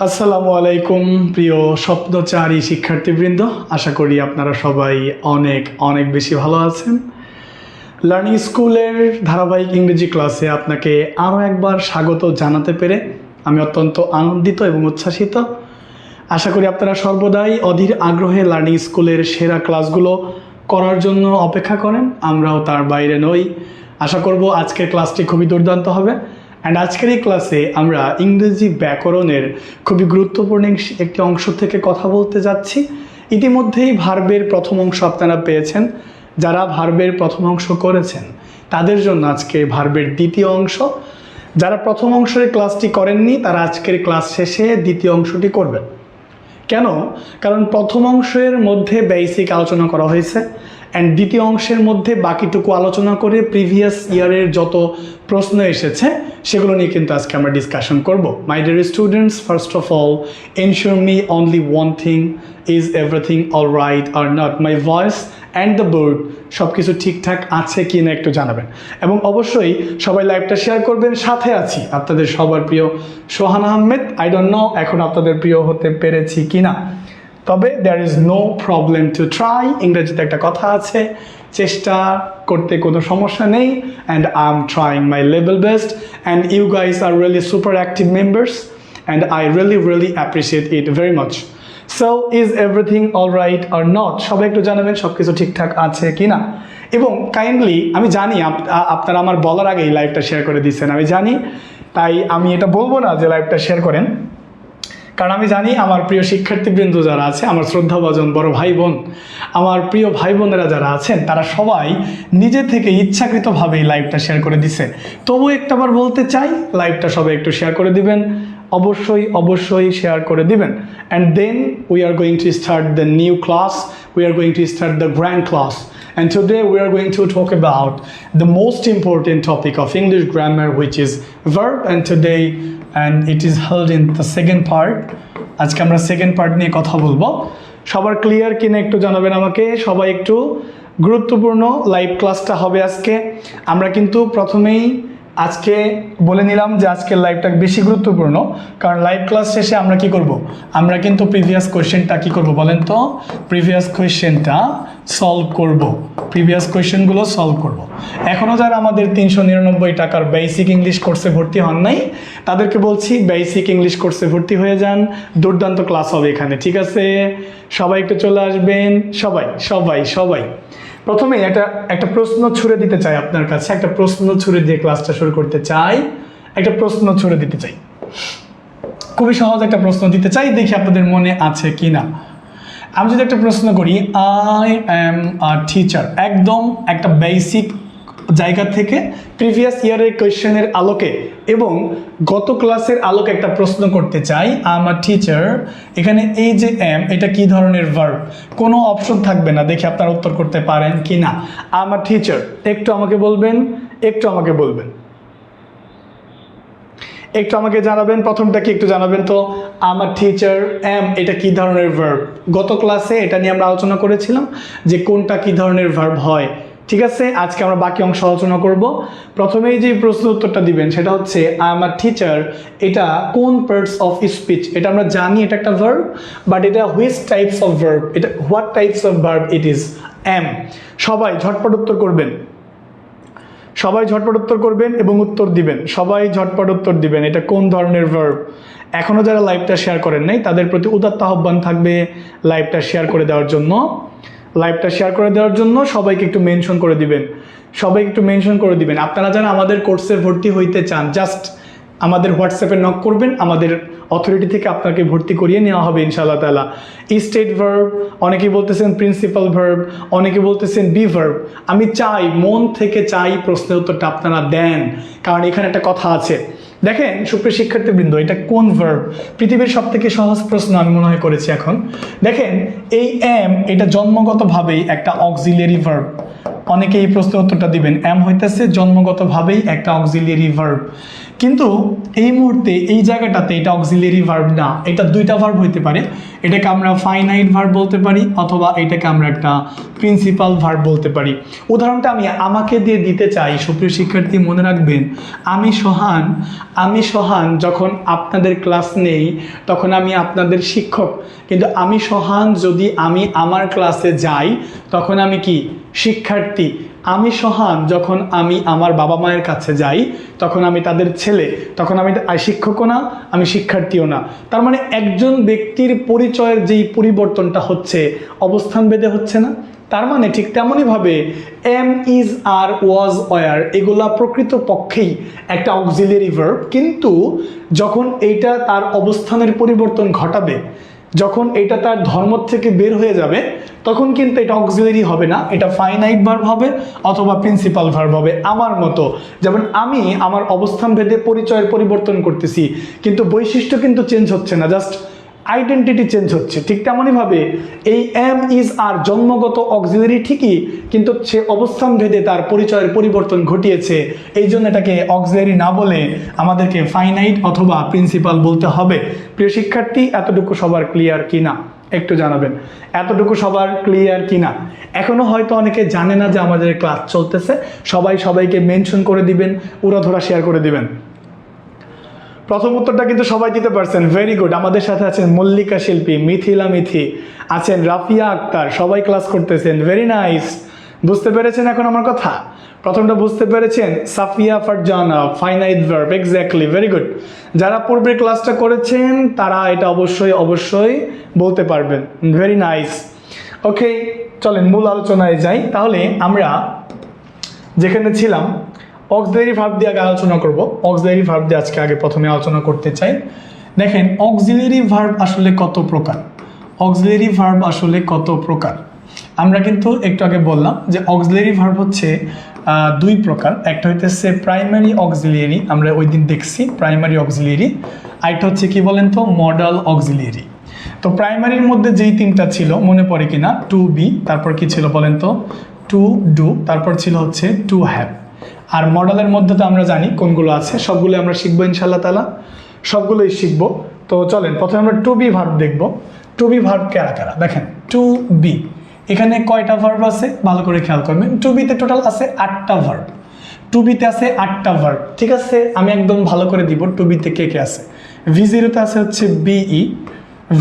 আসসালামু আলাইকুম প্রিয় স্বপ্নচারী শিক্ষার্থীবৃন্দ, আশা করি আপনারা সবাই অনেক অনেক বেশি ভালো আছেন। লার্নিং স্কুলের ধারাবাহিক ইংরেজি ক্লাসে আপনাকে আরও একবার স্বাগত জানাতে পেরে আমি অত্যন্ত আনন্দিত এবং উচ্ছ্বাসিত। আশা করি আপনারা সর্বদাই অধীর আগ্রহে লার্নিং স্কুলের সেরা ক্লাসগুলো করার জন্য অপেক্ষা করেন, আমরাও তার বাইরে নই। আশা করব আজকের ক্লাসটি খুবই দুর্দান্ত হবে। অ্যান্ড আজকের এই ক্লাসে আমরা ইংরেজি ব্যাকরণের খুবই গুরুত্বপূর্ণ একটি অংশ থেকে কথা বলতে যাচ্ছি। ইতিমধ্যেই ভার্বের প্রথম অংশ আপনারা পেয়েছেন। যারা ভার্বের প্রথম অংশ করেছেন তাদের জন্য আজকে ভার্বের দ্বিতীয় অংশ। যারা প্রথম অংশের ক্লাসটি করেননি তারা আজকের ক্লাস শেষে দ্বিতীয় অংশটি করবেন। কেন? কারণ প্রথম অংশের মধ্যে বেসিক আলোচনা করা হয়েছে অ্যান্ড দ্বিতীয় অংশের মধ্যে বাকিটুকু আলোচনা করে প্রিভিয়াস ইয়ারের যত প্রশ্ন এসেছে সেগুলো নিয়ে কিন্তু আজকে আমরা ডিসকাশন করব। My dear students, first of all ensure me only one thing, is everything all right or not? My voice and the board সব কিছু ঠিকঠাক আছে কি না একটু জানাবেন, এবং অবশ্যই সবাই লাইভটা শেয়ার করবেন। সাথে আছি আপনাদের সবার প্রিয় Sohan Ahmed. I don't know এখন আপনাদের প্রিয় হতে পেরেছি কি না, তবে there is no problem to try. ইংরেজিতে একটা কথা আছে, চেষ্টা করতে কোনো সমস্যা নেই। And I am trying my level best and you guys are really super active members and I really appreciate it very much. So is everything all right or not? সবাই একটু জানাবেন সব কিছু ঠিকঠাক আছে কি না। এবং কাইন্ডলি আমি জানি আপনারা আমার বলার আগেই লাইভটা শেয়ার করে দিচ্ছেন, আমি জানি, তাই আমি এটা বলবো না যে লাইভটা শেয়ার করেন, কারণ আমি জানি আমার প্রিয় শিক্ষার্থীবৃন্দ যারা আছে, আমার শ্রদ্ধাভাজন বড় ভাই বোন, আমার প্রিয় ভাই বোনেরা যারা আছেন, তারা সবাই নিজে থেকে ইচ্ছাকৃতভাবে এই লাইভটা শেয়ার করে দিছে। তবু একটাবার বলতে চাই, লাইভটা সবাই একটু শেয়ার করে দিবেন, অবশ্যই শেয়ার করে দিবেন। And then we are going to start the new class, we are going to start the grand class. And today we are going to talk about the most important topic of English grammar, which is verb. And it is held in the second part. আজকে আমরা second part নিয়ে কথা বলবো। সবার clear কিনা একটু জানাবেন আমাকে। সবাই একটু গুরুত্বপূর্ণ লাইভ ক্লাসটা হবে আজকে। আমরা কিন্তু প্রথমেই আজকে বলে নিলাম যে আজকের লাইভটা বেশি গুরুত্বপূর্ণ, কারণ লাইভ ক্লাস শেষে আমরা কি করব? আমরা কিন্তু প্রিভিয়াস কোয়েশ্চেনটা কি করব বলেন তো? প্রিভিয়াস কোয়েশ্চেনটা সলভ করব, প্রিভিয়াস কোয়েশ্চেনগুলো সলভ করব। এখনও যারা আমাদের 399 টাকার বেসিক ইংলিশ কোর্সে ভর্তি হন নাই তাদেরকে বলছি বেসিক ইংলিশ কোর্সে ভর্তি হয়ে যান, দুর্দান্ত ক্লাস হবে এখানে, ঠিক আছে? সবাই একটু চলে আসবেন, সবাই। প্রথমে একটা প্রশ্ন ছুড়ে দিতে চাই আপনার কাছে, একটা প্রশ্ন ছুড়ে দিয়ে ক্লাসটা শুরু করতে চাই। একটা প্রশ্ন ছুড়ে দিতে চাই, খুবই সহজ একটা প্রশ্ন দিতে চাই, দেখি আপনাদের মনে আছে কি না। আমি যদি একটা প্রশ্ন করি, আই অ্যাম আ টিচার, একদম একটা বেসিক জায়গা থেকে প্রিভিয়াস ইয়ারের কোয়েশ্চেনের আলোকে এবং গত ক্লাসের আলোকে একটা প্রশ্ন করতে চাই। আই এম আ টিচার, এখানে এই যে এম, এটা কি ধরনের ভার্ব? কোনো অপশন থাকবে না, দেখি আপনারা উত্তর করতে পারেন কি না। আই এম আ টিচার, একটু আমাকে বলবেন, একটু আমাকে জানাবেন। প্রথমটা কি একটু জানাবেন তো? I am a teacher, um এটা কি ধরনের ভার্ব? গত ক্লাসে এটা নিয়ে আমরা আলোচনা করেছিলাম যে কোনটা কি ধরনের ভার্ব হয়, ঠিক আছে? আজকে আমরা বাকি অংশ আলোচনা করব। প্রথমেই যে প্রশ্ন উত্তরটা দিবেন সেটা হচ্ছে আই এম আ টিচার, এটা কোন পার্টস অফ স্পিচ? এটা আমরা জানি এটা একটা ভার্ব, বাট এটা হুইচ টাইপস অফ ভার্ব, এটা what types of verb it is? Um. সবাই ঝটপট উত্তর করবেন, এবং উত্তর দিবেন, সবাই ঝটপট উত্তর দিবেন। এটা কোন ধরনের ভার্ব? এখনও যারা লাইভটা শেয়ার করেন নাই তাদের প্রতি উদাত্ত আহ্বান থাকবে লাইভটা শেয়ার করে দেওয়ার জন্য। সবাইকে একটু মেনশন করে দিবেন। আপনারা যারা আমাদের কোর্সে ভর্তি হইতে চান, জাস্ট আমাদের হোয়াটসঅ্যাপে নক করবেন, আমাদের অথরিটি থেকে আপনাকে ভর্তি করিয়ে নেওয়া হবে ইনশাআল্লাহ তাআলা। স্টেট ভার্ব, অনেকেই বলতেছেন প্রিন্সিপাল ভার্ব, অনেকে বলতেছেন বি ভার্ব। আমি চাই, মন থেকে চাই প্রশ্নের উত্তরটা আপনারা দেন, কারণ এখানে একটা কথা আছে। দেখেন সুপ্রিয় শিক্ষার্থীবৃন্দ, এটা কোন ভার্ব? পৃথিবীর সব থেকে সহজ প্রশ্ন আমি মনে হয় করেছি এখন। দেখেন এই এম, এটা জন্মগতভাবেই একটা অক্সিলিয়ারি ভার্ব। অনেকে এই প্রশ্নের উত্তরটা দিবেন, এম হইতেছে জন্মগতভাবেই একটা অক্সিলিয়ারি ভার্ব। কিন্তু এই মুহূর্তে এই জায়গাটাতে এটা অক্সিলারি ভার্ব না, এটা দুইটা ভার্ব হইতে পারে। এটাকে আমরা ফাইনাইট ভার্ব বলতে পারি অথবা এটাকে আমরা একটা প্রিন্সিপাল ভার্ব বলতে পারি। উদাহরণটা আমি আমাকে দিয়ে দিতে চাই। সুপ্রিয় শিক্ষার্থী মনে রাখবেন, আমি সোহান যখন আপনাদের ক্লাস নেই তখন আমি আপনাদের শিক্ষক, কিন্তু আমি সোহান যদি আমি আমার ক্লাসে যাই তখন আমি কি? শিক্ষার্থী। আমি সোহান যখন আমি আমার বাবা মায়ের কাছে যাই তখন আমি তাদের ছেলে, তখন আমি শিক্ষকও না, আমি শিক্ষার্থীও না। তার মানে একজন ব্যক্তির পরিচয়ের যেই পরিবর্তনটা হচ্ছে অবস্থান ভেদে হচ্ছে না? তার মানে ঠিক তেমনইভাবে am, is, are, was, were এগুলা প্রকৃত পক্ষেই একটা অক্সিলারি ভার্ব, কিন্তু যখন এইটা তার অবস্থানের পরিবর্তন ঘটাবে, যখন এটা তার ধর্ম থেকে বের হয়ে যাবে তখন কিন্তু এটা অক্সিলারি হবে না, এটা ফাইনাইট ভার্ব হবে অথবা প্রিন্সিপাল ভার্ব হবে। আমার মতো, যেমন আমি আমার অবস্থান ভেদে পরিচয়ের পরিবর্তন করতেছি কিন্তু বৈশিষ্ট্য কিন্তু চেঞ্জ হচ্ছে না, জাস্ট আইডেন্টিটি চেঞ্জ হচ্ছে। ঠিক তেমনইভাবে এই এম, ইজ, আর জন্মগত অক্সিলারি ঠিকই, কিন্তু সে অবস্থান ভেদে তার পরিচয়ের পরিবর্তন ঘটিয়েছে, এই জন্য এটাকে অক্সিলারি না বলে আমাদেরকে ফাইনাইট অথবা প্রিন্সিপাল বলতে হবে। প্রিয় শিক্ষার্থী, এতটুকু সবার ক্লিয়ার কি না একটু জানাবেন, এতটুকু সবার ক্লিয়ার কি না? এখনো হয়তো অনেকে জানে না যে আমাদের ক্লাস চলতেছে, সবাইকে মেনশন করে দিবেন, উড়াধরা শেয়ার করে দিবেন। প্রথম উত্তরটা কিন্তু সবাই দিতে পারছেন, ভেরি গুড। আমাদের সাথে আছেন মল্লিকা শিল্পী, মিথিলা মিথি আছেন, রাফিয়া আক্তার, সবাই ক্লাস করতেছেন, ভেরি নাইস। বুঝতে পেরেছেন এখন আমার কথা? প্রথমটা বুঝতে পেরেছেন? Safia Farzana, finite verb, exactly, very good. যারা পূর্বের ক্লাসটা করেছেন তারা এটা অবশ্যই বলতে পারবেন, ভেরি নাইস। ওকে, চলেন মূল আলোচনায় যাই। তাহলে আমরা যেখানে ছিলাম অক্সিলারি ভার্ব দিয়ে আগে আলোচনা করব। অক্সিলারি ভার্ব দিয়ে আজকে আগে প্রথমে আলোচনা করতে চাই। দেখেন অক্সিলারি ভার্ব আসলে কত প্রকার, অক্সিলারি ভার্ব আসলে কত প্রকার। আমরা কিন্তু একটু আগে বললাম যে অক্সিলারি ভার্ব হচ্ছে দুই প্রকার। একটা হইতেছে প্রাইমারি অক্সিলারি, আমরা ওই দিন দেখছি প্রাইমারি অক্সিলারি। আরেকটা হচ্ছে কি বলেন তো, মডাল অক্সিলারি। তো প্রাইমারির মধ্যে যেই তিনটা ছিল মনে পড়ে কিনা? টু বি, তারপর কি ছিল বলেন তো? টু ডু, তারপর ছিল হচ্ছে টু হ্যাভ। আর মডেলের মধ্যে তো আমরা জানি কোনগুলো আছে, সবগুলো আমরা শিখবো ইনশাল্লাহ তাআলা, সবগুলোই শিখবো। তো চলেন প্রথমে আমরা টু বি ভার্ব দেখবো। টু বি ভার্ব কারা কারা? দেখেন টু বি, এখানে কয়টা ভার্ব আছে ভালো করে খেয়াল করবেন। টু বিতে টোটাল আছে 8টা ভার্ব, টু বিতে আছে 8টা ভার্ব, ঠিক আছে? আমি একদম ভালো করে দিব টু বিতে কে কে আছে। ভি0তে আছে হচ্ছে বিই,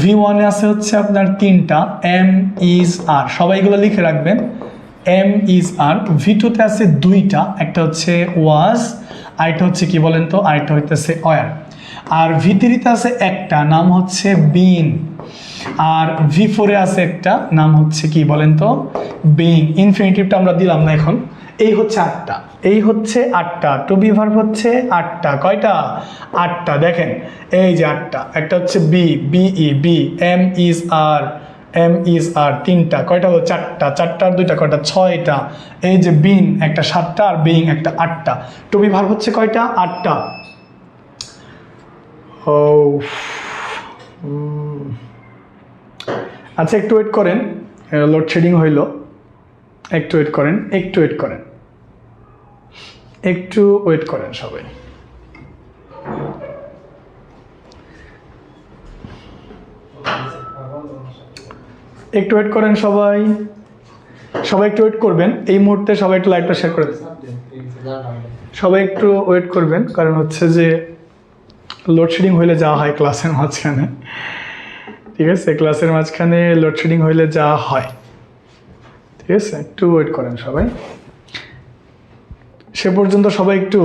ভি1-এ আছে হচ্ছে আপনার 3টা, এম, ইজ, আর, সবাইগুলো লিখে রাখবেন। এম, ইজ, আর। ভি2-তে আছে 2টা, একটা হচ্ছে ওয়াজ, আরেকটা হচ্ছে কি বলেন তো, আরেকটা হইতেছে ওয়ার। আর ভি3-তে আছে একটা, নাম হচ্ছে বিন। আর ভি4-এ আছে একটা, নাম হচ্ছে কি বলেন তো, বিং। ইনফিনিটিভটা আমরা দিলাম না এখন। এই হচ্ছে 8টা, এই হচ্ছে 8টা। টু বি ভার্ব হচ্ছে 8টা। কয়টা? 8টা। দেখেন এই যে 8টা, একটা হচ্ছে be, be, be, am, is, are, am, is, are, 3টা। কয়টা হলো? 4টা। 4টার 2টা কয়টা? 6টা। এই যে বিন একটা 7টা, আর বিং একটা 8টা। টু বি ভার্ব হচ্ছে কয়টা? 8টা। ও আচ্ছা, একটু ওয়েট করেন, লোডশেডিং হইল, একটু ওয়েট করেন, একটু ওয়েট করেন, একটু ওয়েট করেন সবাই। একটু ওয়েট করেন সবাই, সবাই একটু ওয়েট করবেন। এই মুহূর্তে সবাই একটু লাইভটা শেয়ার করে দেন, সবাই একটু ওয়েট করবেন, কারণ হচ্ছে যে লোডশেডিং হইলে যাওয়া হয় ক্লাসের মাঝখানে, ঠিক আছে? ক্লাসের মাঝখানে লোডশেডিং হইলে যাওয়া হয়, ঠিক আছে? একটু ওয়েট করেন সবাই। সে পর্যন্ত সবাই একটু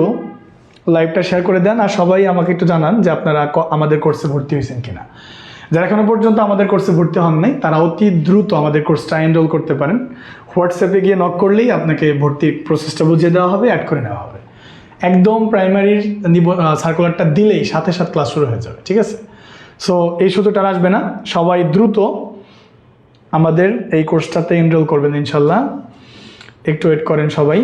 লাইভটা শেয়ার করে দেন, আর সবাই আমাকে একটু জানান যে আপনারা আমাদের কোর্সে ভর্তি হয়েছেন কিনা। যারা এখনো পর্যন্ত আমাদের কোর্সে ভর্তি হন নাই তারা অতি দ্রুত আমাদের কোর্সটা এনরোল করতে পারেন। হোয়াটসঅ্যাপে গিয়ে নক করলেই আপনাকে ভর্তির প্রসেসটা বুঝিয়ে দেওয়া হবে, অ্যাড করে নেওয়া হবে। একদম প্রাইমারির সার্কুলারটা দিলেই সাথে সাথে ক্লাস শুরু হয়ে যাবে, ঠিক আছে? সো এই সুযোগটা আসবে না, সবাই দ্রুত আমাদের এই কোর্সটাতে এনরোল করবেন ইনশাল্লাহ। একটু ওয়েট করেন সবাই।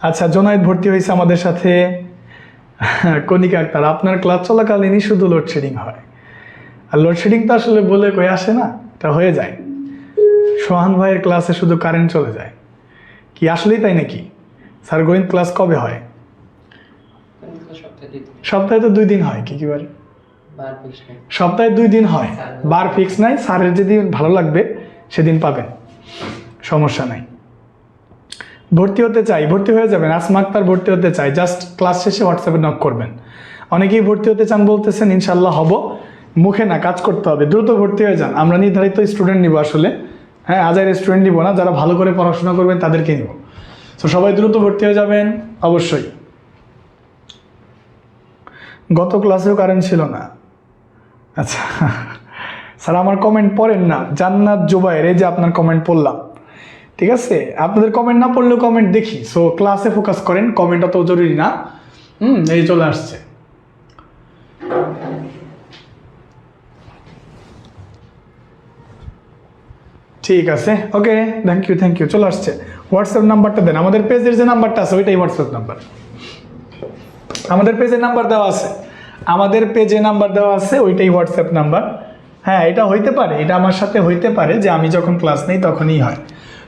আচ্ছা, জোনায়েদ ভর্তি হয়েছে আমাদের সাথে, কণিকা আক্তার। আপনার ক্লাস চলাকালীনই শুধু লোডশেডিং হয়, আর লোডশেডিং তো আসলে বলে কই আসে না, এটা হয়ে যায়। সোহান ভাইয়ের ক্লাসে শুধু কারেন্ট চলে যায়, কি আসলেই তাই নাকি? স্যার গণিত ক্লাস কবে হয়? সপ্তাহে তো 2 দিন হয়। কি কি বারে? সপ্তাহে 2 দিন হয়, বার ফিক্স নাই। স্যারের যেদিন ভালো লাগবে সেদিন পাবেন, সমস্যা নাই। ভর্তি হতে চাই, ভর্তি হয়ে যাবেন। আসমা আক্তার ভর্তি হতে চাই, জাস্ট ক্লাস শেষে হোয়াটসঅ্যাপে নক করবেন। অনেকেই ভর্তি হতে চান বলতেছেন, ইনশাল্লাহ হব, মুখে না কাজ করতে হবে। দ্রুত ভর্তি হয়ে যান। আমরা নির্ধারিত স্টুডেন্ট নিব আসলে, হ্যাঁ আজাইর স্টুডেন্ট নিব না, যারা ভালো করে পড়াশোনা করবেন তাদেরকে নিব। তো সবাই দ্রুত ভর্তি হয়ে যাবেন অবশ্যই। গত ক্লাসেও কারেন্ট ছিল না। আচ্ছা স্যার আমার কমেন্ট পড়েন না। জান্নাত জুবাইর, এই যে আপনার কমেন্ট পড়লাম, ঠিক আছে? আপনাদের কমেন্ট না পড়লেও কমেন্ট দেখি। সো ক্লাসে ফোকাস করেন, কমেন্ট অত জরুরি না। এই চলে আসছে। ঠিক আছে, ওকে, থ্যাংক ইউ। চলে আসছে। হোয়াটসঅ্যাপ নাম্বারটা দেন। আমাদের পেজের যে নাম্বারটা আছে ওইটাই হোয়াটসঅ্যাপ নাম্বার। আমাদের পেজে নাম্বার দেওয়া আছে, ওইটাই হোয়াটসঅ্যাপ নাম্বার। হ্যাঁ এটা হইতে পারে, এটা আমার সাথে হইতে পারে যে আমি যখন ক্লাস নেই তখনই হয়।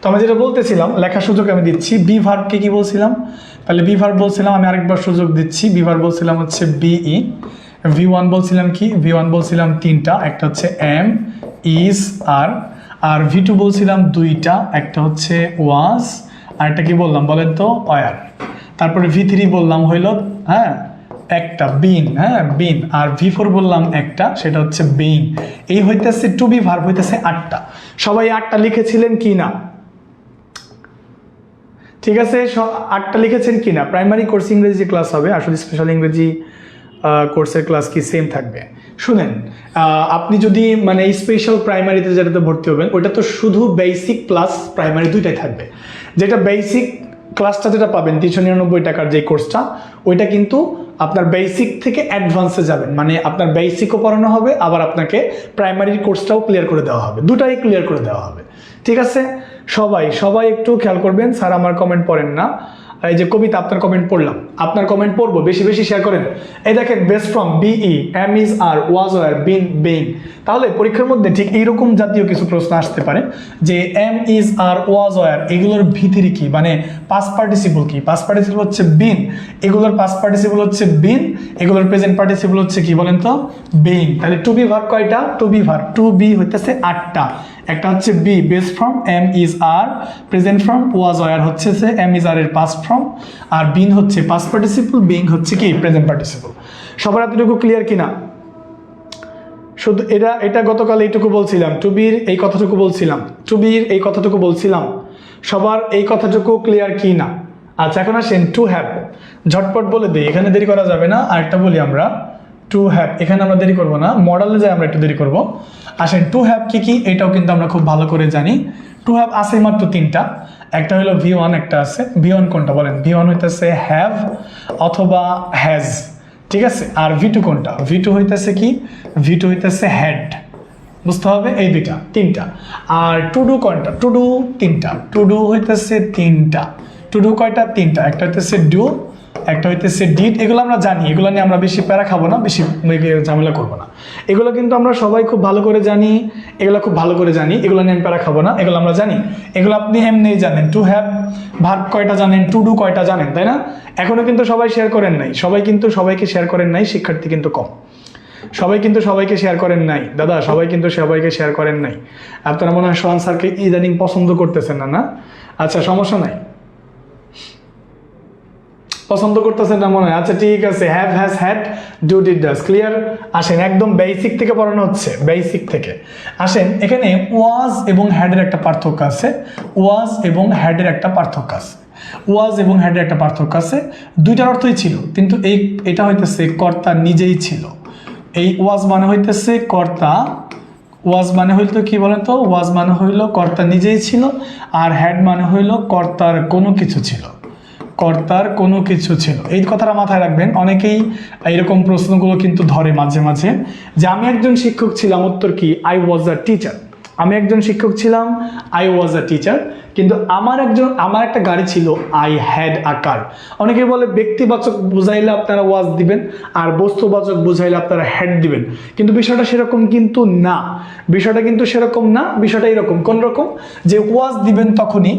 তো আমি যেটা বলতেছিলাম, লেখার সুযোগ আমি দিচ্ছি। বি ভার্বকে কি বলছিলাম? তাহলে বি ভার্ব বলছিলাম, আমি আরেকবার সুযোগ দিচ্ছি। বি ভার্ব বলছিলাম হচ্ছে বিই। V1 বলছিলাম কি? V1 বলছিলাম 3টা, একটা হচ্ছে এম, ইজ, আর V2 বলছিলাম 2টা, একটা হচ্ছে ওয়াজ, আর একটা কি বললাম বলেন তো? ওয়ার। তারপরে V3 বললাম হইল হ্যাঁ একটা, বিন, হ্যাঁ বিন। আর V4 বললাম একটা, সেটা হচ্ছে বিং। এই হইতেছে টু বি ভার্ব, হইতেছে 8টা। সবাই 8টা লিখেছিলেন কি না? ঠিক আছে, 8টা লিখেছেন কি না? প্রাইমারি কোর্স ইংরেজি ক্লাস হবে, আসলে স্পেশাল ইংরেজি কোর্সের ক্লাস কি সেম থাকবে? শুনেন, আপনি যদি মানে স্পেশাল প্রাইমারিতে যেটাতে ভর্তি হবেন, ওইটা তো শুধু বেসিক প্লাস প্রাইমারি দুইটাই থাকবে। যেটা বেসিক ক্লাসটা যেটা পাবেন 399 টাকার যে কোর্সটা, ওইটা কিন্তু আপনার বেসিক থেকে অ্যাডভান্সে যাবেন, মানে আপনার বেসিকও পড়ানো হবে, আবার আপনাকে প্রাইমারির কোর্সটাও ক্লিয়ার করে দেওয়া হবে, দুটাই ক্লিয়ার করে দেওয়া হবে। ঠিক আছে, সবাই একটু খেয়াল করবেন। স্যার আমার কমেন্ট পড়েন না। এই যে কবিতা, আপনার কমেন্ট পড়লাম, আপনার কমেন্ট পড়বো, বেশি বেশি শেয়ার করেন। এই দেখেন, base form, be, am is, are, was, were, been, being. তাহলে পরীক্ষার মধ্যে ঠিক এইরকম জাতীয় কিছু প্রশ্ন আসতে পারে যে am is, are, was, were এগুলোর ভিতরে কি, মানে পাস্ট পার্টিসিপল কি? পাস্ট পার্টিসিপল হচ্ছে বিন, এগুলোর পাস্ট পার্টিসিপল হচ্ছে বিন, এগুলোর প্রেজেন্ট পার্টিসিপল হচ্ছে কি বলেন তো? বিং। তাহলে টু বি ভার্ব কয়টা? To be verb, to be হইতেছে 8টা। একটা হচ্ছে be, base form, am is, are, present form, was, were হচ্ছে এম ইজ, আর এর পাস্ট ফ্রম, আর বিন হচ্ছে পাস্ট পার্টিসিপল, বিং হচ্ছে কি? Present participle. সবার এতটুকু ক্লিয়ার কিনা? শুধু এটা গতকাল এইটুকু বলছিলাম, টু বির এই কথাটুকু বলছিলাম, টু বির এই কথাটুকু বলছিলাম। সবার এই কথাটুকু ক্লিয়ার কি না? আচ্ছা, এখন আসেন টু হ্যাভ। ঝটপট বলে দিই, এখানে দেরি করা যাবে না। আরেকটা বলি আমরা, টু হ্যাভ, এখানে আমরা দেরি করবো না, মডেলে যাই আমরা একটু দেরি করবো। আসেন, টু হ্যাভ কি কি এটাও কিন্তু আমরা খুব ভালো করে জানি। টু হ্যাভ আছে মাত্র 3টা। একটা হলো V1, একটা আছে V1 কোনটা বলেন? V1 হইতেছে হ্যাভ অথবা হ্যাজ, ঠিক আছে। আর V2 কোনটা? V2 হইতেছে কি? V2 হইতেছে হ্যাড, বুঝতে হবে। এই 3টা। আর টু ডু কোনটা? টু ডু 3টা, টু ডু হইতেছে 3টা। টু ডু কয়টা? 3টা। একটা হইতেছে ডু, একটা হইতেছে ডিড। এগুলো আমরা জানি, এগুলো নিয়ে আমরা বেশি প্যারা খাবো না, বেশি ঝামেলা করবো না। এগুলো কিন্তু আমরা সবাই খুব ভালো করে জানি, এগুলো নিয়ে আমি প্যারা খাবো না, এগুলো আমরা জানি, এগুলো আপনি এমনিই জানেন। টু হ্যাভ ভার্ব কয়টা জানেন, টু ডু কয়টা জানেন, তাই না? এখনো কিন্তু সবাই শেয়ার করেন নাই, সবাইকে শেয়ার করেন নাই, শিক্ষার্থী কিন্তু কম। সবাইকে শেয়ার করেন নাই দাদা, সবাইকে শেয়ার করেন নাই। আপনারা মনে হয় সোহান স্যারকে ইদানিং পছন্দ করতেছেন না? আচ্ছা, সমস্যা নাই, পছন্দ করতেছেন না মনে হয়। আচ্ছা ঠিক আছে, have, has, had, do, did, does, clear. আসেন, একদম বেসিক থেকে পড়ানো হচ্ছে, বেসিক থেকে। আসেন, এখানে ওয়াজ এবং হ্যাডের একটা পার্থক্য আছে, দুইটার অর্থই ছিল, কিন্তু এটা হইতেছে কর্তা নিজেই ছিল। এই ওয়াজ মানে হইতেছে কর্তা, ওয়াজ মানে হইল কি বলেন তো? ওয়াজ মানে হইল কর্তা নিজেই ছিল, আর হ্যাড মানে হইল কর্তার কোনো কিছু ছিল, এই কথাটা মাথায় রাখবেন। অনেকেই এইরকম প্রশ্নগুলো কিন্তু ধরে মাঝে মাঝে, যে আমি একজন শিক্ষক ছিলাম, উত্তর কি? I was a teacher. আমি একজন শিক্ষক ছিলাম, আই ওয়াজ আ টিচার। কিন্তু আমার একটা গাড়ি ছিল, আই হ্যাড আ কার। অনেকে বলে ব্যক্তিবাচক বুঝাইলে আপনারা ওয়াজ দিবেন, আর বস্তুবাচক বুঝাইলে আপনারা হ্যাড দিবেন, কিন্তু বিষয়টা সেরকম কিন্তু না। বিষয়টা এরকম, কোন রকম, যে ওয়াজ দিবেন তখনই,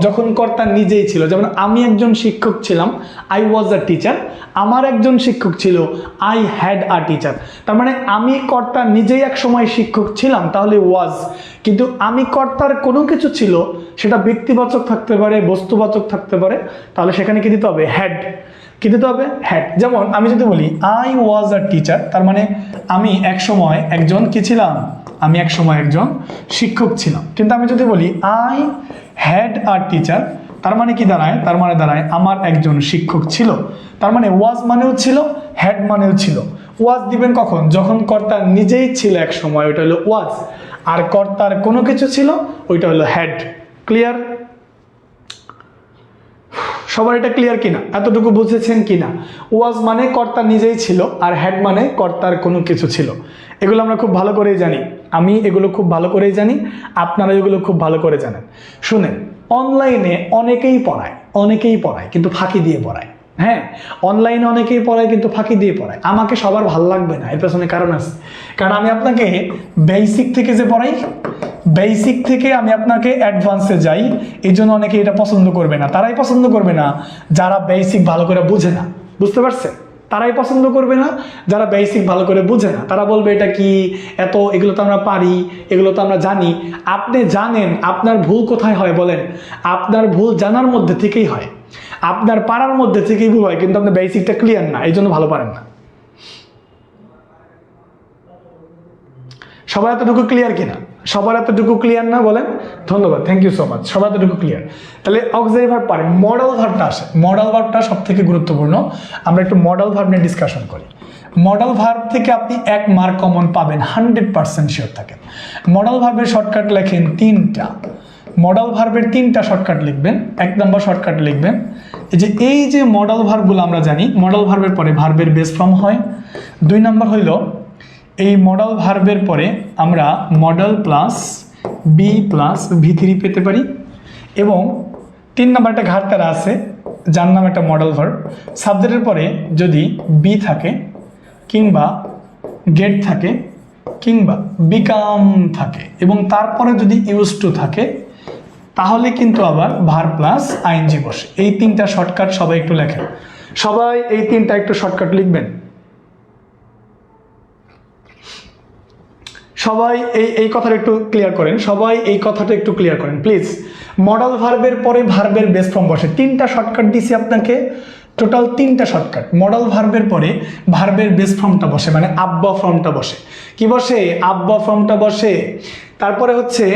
যখন কর্তা নিজেই ছিল। যেমন আমি একজন শিক্ষক ছিলাম, আই ওয়াজ আ টিচার। আমার একজন শিক্ষক ছিল, আই হ্যাড আ টিচার। তার মানে আমি কর্তা নিজেই এক সময় শিক্ষক ছিলাম, তাহলে ওয়াজ। কিন্তু আমি কর্তার কোনো কিছু ছিল, সেটা ব্যক্তিবাচক থাকতে পারে, বস্তুবাচক থাকতে পারে, তাহলে সেখানে কি দিতে হবে? হ্যাড। কি দিতে হবে? হ্যাড। যেমন আমি যদি বলি আই ওয়াজ আ টিচার, তার মানে আমি এক সময় একজন কি ছিলাম? আমি এক সময় একজন শিক্ষক ছিলাম। কিন্তু আমি যদি বলি আই হ্যাড আ টিচার, তার মানে কি দাঁড়ায়? তার মানে দাঁড়ায় আমার একজন শিক্ষক ছিল। তার মানে ওয়াজ মানেও ছিল, হ্যাড মানেও ছিল। ওয়াজ দিবেন কখন? যখন কর্তা নিজেই ছিল এক সময়, ওইটা হলো ওয়াজ। আর কর্তার কোনো কিছু ছিল, ওইটা হলো হ্যাড। ক্লিয়ার? সবার এটা ক্লিয়ার কিনা? এতটুকু বুঝেছেন কিনা? ওয়াজ মানে কর্তা নিজেই ছিল, আর হ্যাড মানে কর্তার কোনো কিছু ছিল। এগুলো আমরা খুব ভালো করেই জানি, আমি এগুলো খুব ভালো করেই জানি, আপনারা এগুলো খুব ভালো করে জানেন। শুনেন, অনলাইনে অনেকেই পড়ায় কিন্তু ফাঁকি দিয়ে পড়ায়। হ্যাঁ, অনলাইনে অনেকেই পড়ায় কিন্তু ফাঁকি দিয়ে পড়ায়। আমাকে সবার ভাল লাগবে না, এর পেছনে কারণ আছে। কারণ আমি আপনাকে বেসিক থেকে যে পড়াই, বেসিক থেকে আমি আপনাকে অ্যাডভান্সে যাই, এই জন্য অনেকে এটা পছন্দ করবে না। তারাই পছন্দ করবে না যারা বেসিক ভালো করে বুঝে না। বুঝতে পারছেন? তারাই পছন্দ করবে না যারা বেসিক ভালো করে বুঝে না। তারা বলবে এটা কি, এগুলো তো আমরা পারি, এগুলো তো আমরা জানি। আপনি জানেন, আপনার ভুল কোথায় হয় বলেন? আপনার ভুল জানার মধ্যে থেকেই হয়, আপনার পারার মধ্যে থেকেই ভুল হয়, কিন্তু আপনি বেসিকটা ক্লিয়ার না, এই জন্য ভালো পারেন না। সবাই এতটুকু ক্লিয়ার কিনা? সবার এতটুকু ক্লিয়ার না বলেন? ধন্যবাদ, থ্যাংক ইউ সো মাচ। সবার এতটুকু ক্লিয়ার। তাহলে অক্সিলারি ভার্ব পারে, মডাল ভার্বটা আসে। মডাল ভার্বটা সব থেকে গুরুত্বপূর্ণ। আমরা একটু মডাল ভার্ব নিয়ে ডিসকাশন করি। মডাল ভার্ব থেকে আপনি 1 মার্ক কমন পাবেন, 100% শিওর থাকেন। মডাল ভার্বের শর্টকাট লেখেন 3টা। মডাল ভার্বের 3টা শর্টকাট লিখবেন। 1 নম্বর শর্টকাট লিখবেন, এই যে মডাল ভার্বগুলো আমরা জানি, মডাল ভার্বের পরে ভার্বের বেস ফর্ম হয়। 2 নম্বর হইল, এই মডাল ভার্বের পরে আমরা modal plus B plus V3 পেতে পারি। এবং 3 নাম্বার একটা ঘাটতারা আছে, যার নাম একটা মডাল ভার্ব। সাবজেক্টের পরে যদি বি থাকে, কিংবা গেট থাকে, কিংবা বিকাম থাকে, এবং তারপরে যদি ইউজ টু থাকে, তাহলে কিন্তু আবার ভার্ব প্লাস আইএনজি বসে। এই 3টা শর্টকাট সবাই একটু লেখেন। সবাই এই 3টা একটু শর্টকাট লিখবেন। সবাই এই কথাটা একটু ক্লিয়ার করেন, সবাই এই কথাটা একটু ক্লিয়ার করেন প্লিজ। মডাল ভার্বের পরে ভার্বের বেস ফর্ম বসে। 3টা শর্টকাট দিছি আপনাকে, টোটাল 3টা শর্টকাট। মডাল ভার্বের পরে ভার্বের বেস ফর্মটা বসে, মানে আব্বা ফর্মটা বসে। কি বসে? আব্বা ফর্মটা বসে। তারপরে হচ্ছে,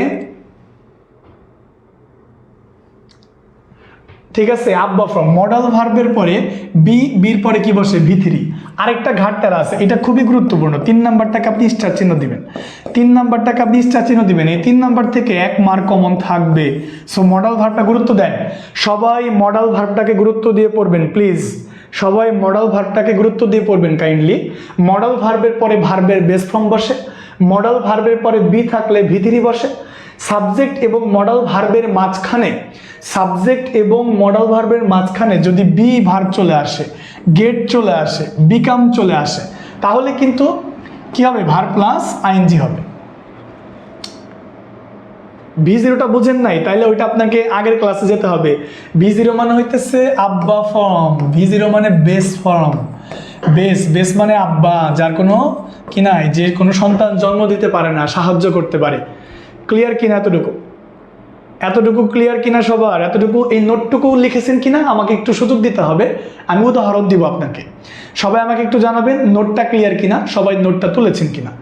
ঠিক আছে, আব্বা ফর্ম। মডাল ভার্বের পরে বির পরে কি বসে? V3। আরেকটা ঘাটতারা আছে, এটা খুবই গুরুত্বপূর্ণ। 3 নাম্বারটাকে আপনি স্টার চিহ্ন দিবেন। 3 নাম্বারটাকে আপনি স্টার চিহ্ন দিবেন। এই 3 নাম্বার থেকে 1 মার্ক কমন থাকবে। সো মডাল ভার্বটা গুরুত্ব দেন। সবাই মডাল ভার্বটাকে গুরুত্ব দিয়ে পড়বেন প্লিজ। সবাই মডাল ভার্বটাকে গুরুত্ব দিয়ে পড়বেন কাইন্ডলি। মডাল ভার্বের পরে ভার্বের বেস ফর্ম বসে। মডাল ভার্বের পরে বি থাকলে V3 বসে। সাবজেক্ট এবং মডাল ভার্বের মাঝখানে, সাবজেক্ট এবং মডাল ভার্বের মাঝখানে যদি বি ভার্ব চলে আসে, গেট চলে আসে, বিকাম চলে আসে, তাহলে কিন্তু কি হবে? ভার্ব প্লাস আইএনজি হবে। V0টা বুঝেন নাই? তাইলে ওইটা আপনাকে আগের ক্লাসে যেতে হবে। V0 মানে হইতেছে আব্বা ফর্ম। V0 মানে বেস ফর্ম। বেস মানে আব্বা, যার কোনো কি নাই, যে কোনো সন্তান জন্ম দিতে পারে না, সাহায্য করতে পারে। ক্লিয়ার কিনা? এতটুকু ক্লিয়ার কিনা সবার? এতটুকু, এই নোটটুকু লিখেছেন কিনা? আমাকে একটু সুযোগ দিতে হবে, আমি উদাহরণ দিব আপনাকে। সবাই আমাকে একটু জানাবেন নোটটা ক্লিয়ার কিনা, সবাই নোটটা তুলেছেন কিনা,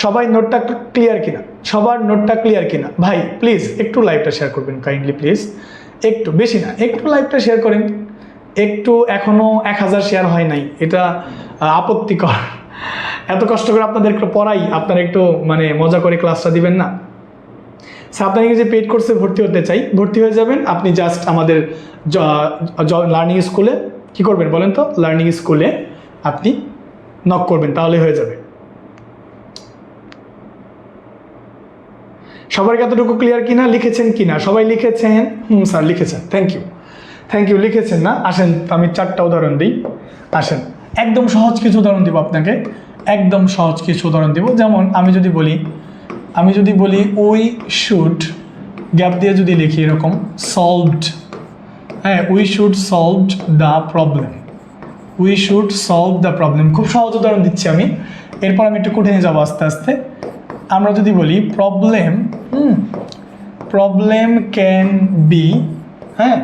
সবাই নোটটা ক্লিয়ার কিনা, সবার নোটটা ক্লিয়ার কিনা। ভাই প্লিজ একটু লাইভটা শেয়ার করবেন কাইন্ডলি প্লিজ, একটু, বেশি না, একটু লাইভটা শেয়ার করেন একটু। এখনো 1000 শেয়ার হয় নাই, এটা আপত্তিকর। এত কষ্ট করে আপনাদের একটু পড়াই, আপনারা একটু মানে মজা করে ক্লাসটা দিবেন না? আপনাকে যে পেইড কোর্সে ভর্তি হতে চাই, ভর্তি হয়ে যাবেন। আপনি জাস্ট আমাদের লার্নিং স্কুলে কি করবেন বলেন তো? লার্নিং স্কুলে আপনি নক করবেন, তাহলে হয়ে যাবে। সবার এতটুকু ক্লিয়ার কিনা, লিখেছেন কিনা? সবাই লিখেছেন? স্যার লিখেছেন, থ্যাংক ইউ লিখেছেন না? আসেন আমি 4টা উদাহরণ দিই। আসেন একদম সহজ কিছু উদাহরণ দিব আপনাকে, একদম সহজ কিছু উদাহরণ দিব। যেমন আমি যদি বলি উই শুড, গ্যাপ দিয়ে যদি লিখি এরকম সলভড, হ্যাঁ we should solved the problem, we should solve the problem. খুব সহজ উদাহরণ দিচ্ছি আমি, এরপর আমি একটু কঠিনে যাবো আস্তে আস্তে। আমরা যদি বলি প্রবলেম ক্যান বি, হ্যাঁ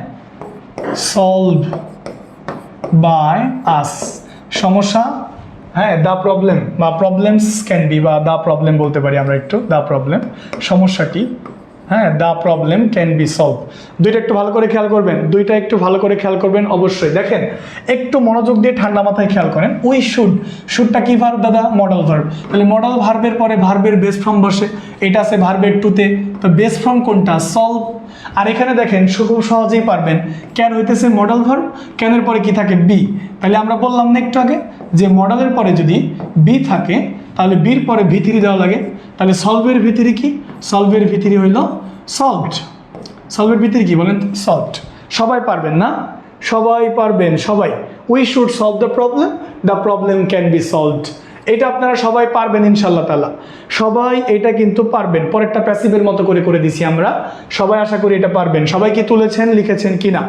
সলভ বাই আস, সমস্যা, হ্যাঁ দ্য প্রবলেম বা প্রবলেমস ক্যান বি, বা দ্য প্রবলেম বলতে পারি আমরা একটু, দ্য প্রবলেম সমস্যাটি, হ্যাঁ the problem can be solve. দুইটা একটু ভালো করে খেয়াল করবেন, অবশ্যই দেখেন, একটু মনোযোগ দিয়ে ঠান্ডা মাথায় খেয়াল করেন। উই শুডটা কি ভার্ব দাদা? Modal verb. তাহলে মডেল ভার্বের পরে ভার্বের বেস ফর্ম বসে, এটা আছে ভার্বের টুতে, তো বেস ফর্ম কোনটা? সলভ। আর এখানে দেখেন খুব সহজেই পারবেন, ক্যান হইতেছে মডেল ভার্ব, ক্যানের পরে কি থাকে? বি। তাহলে আমরা বললাম না একটু আগে যে মডেলের পরে যদি বি থাকে তাহলে বির পরে ভিতরি দেওয়া লাগে। তাহলে সলভের ভিতরি কি? সলভের ভিতরি হইল সলভড। সলভের ভিতরি কি বলেন? সলভড। সবাই পারবেন না? সবাই পারবেন, সবাই। We should solve the problem can be solved. এটা আপনারা সবাই পারবেন ইনশাআল্লাহ তাআলা, সবাই এটা কিন্তু পারবেন। পরেরটা প্যাসিভের মতো করে দিছি আমরা, সবাই আশা করি এটা পারবেন। সবাই কি তুলেছেন, লিখেছেন কিনা?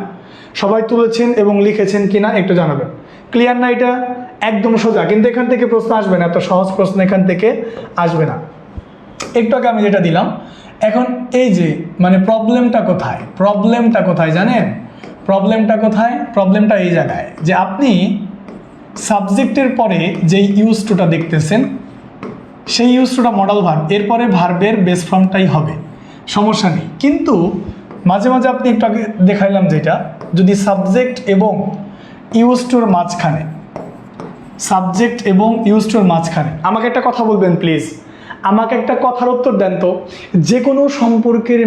সবাই তুলেছেন এবং লিখেছেন কিনা একটু জানাবেন। ক্লিয়ার না? এটা একদম সোজা, কিন্তু এখান থেকে প্রশ্ন আসবে না, এত সহজ প্রশ্ন এখান থেকে আসবে না। একটু আগে আমি যেটা দিলাম, এখন এই যে মানে প্রবলেমটা কোথায় জানেন? প্রবলেমটা এই জায়গায় যে আপনি সাবজেক্টের পরে যে ইউজ টুটা দেখতেছেন, সেই ইউজ টুটা মডেল ভার্ব, এরপরে ভার্বের বেস ফর্মটাই হবে, সমস্যা নেই। কিন্তু মাঝে মাঝে আপনি একটু আগে দেখাইলাম যেটা, যদি সাবজেক্ট এবং ইউজ টুর মাঝখানে, আমাকে একটা কথা বলবেন প্লিজ, আমাকে একটা কথার উত্তর দেন তো। যে কোনো সম্পর্কের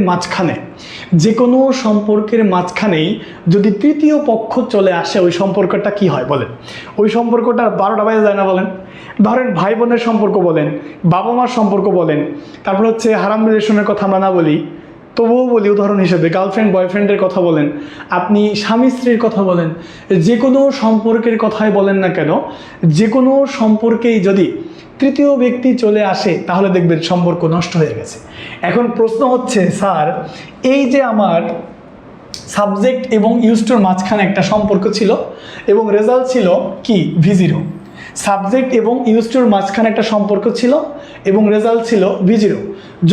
মাঝখানেই যদি তৃতীয় পক্ষ চলে আসে, ওই সম্পর্কটা কি হয় বলেন? ওই সম্পর্কটা 12টা বাজে যায় না বলেন? ধরেন ভাই বোনের সম্পর্ক বলেন, বাবা মার সম্পর্ক বলেন, তারপর হচ্ছে হারাম রিলেশনের কথা আমরা না বলি, তবুও বলি উদাহরণ হিসেবে, গার্লফ্রেন্ড বয়ফ্রেন্ডের কথা বলেন, আপনি স্বামী স্ত্রীর কথা বলেন, যে কোনো সম্পর্কের কথাই বলেন না কেন, যে কোনো সম্পর্কেই যদি তৃতীয় ব্যক্তি চলে আসে তাহলে দেখবেন সম্পর্ক নষ্ট হয়ে গেছে। এখন প্রশ্ন হচ্ছে, স্যার এই যে আমার সাবজেক্ট এবং ইউজটোর মাঝখানে একটা সম্পর্ক ছিল এবং রেজাল্ট ছিল কি? V0। সাবজেক্ট এবং ইউজটোর মাঝখানে একটা সম্পর্ক ছিল এবং রেজাল্ট ছিল V0।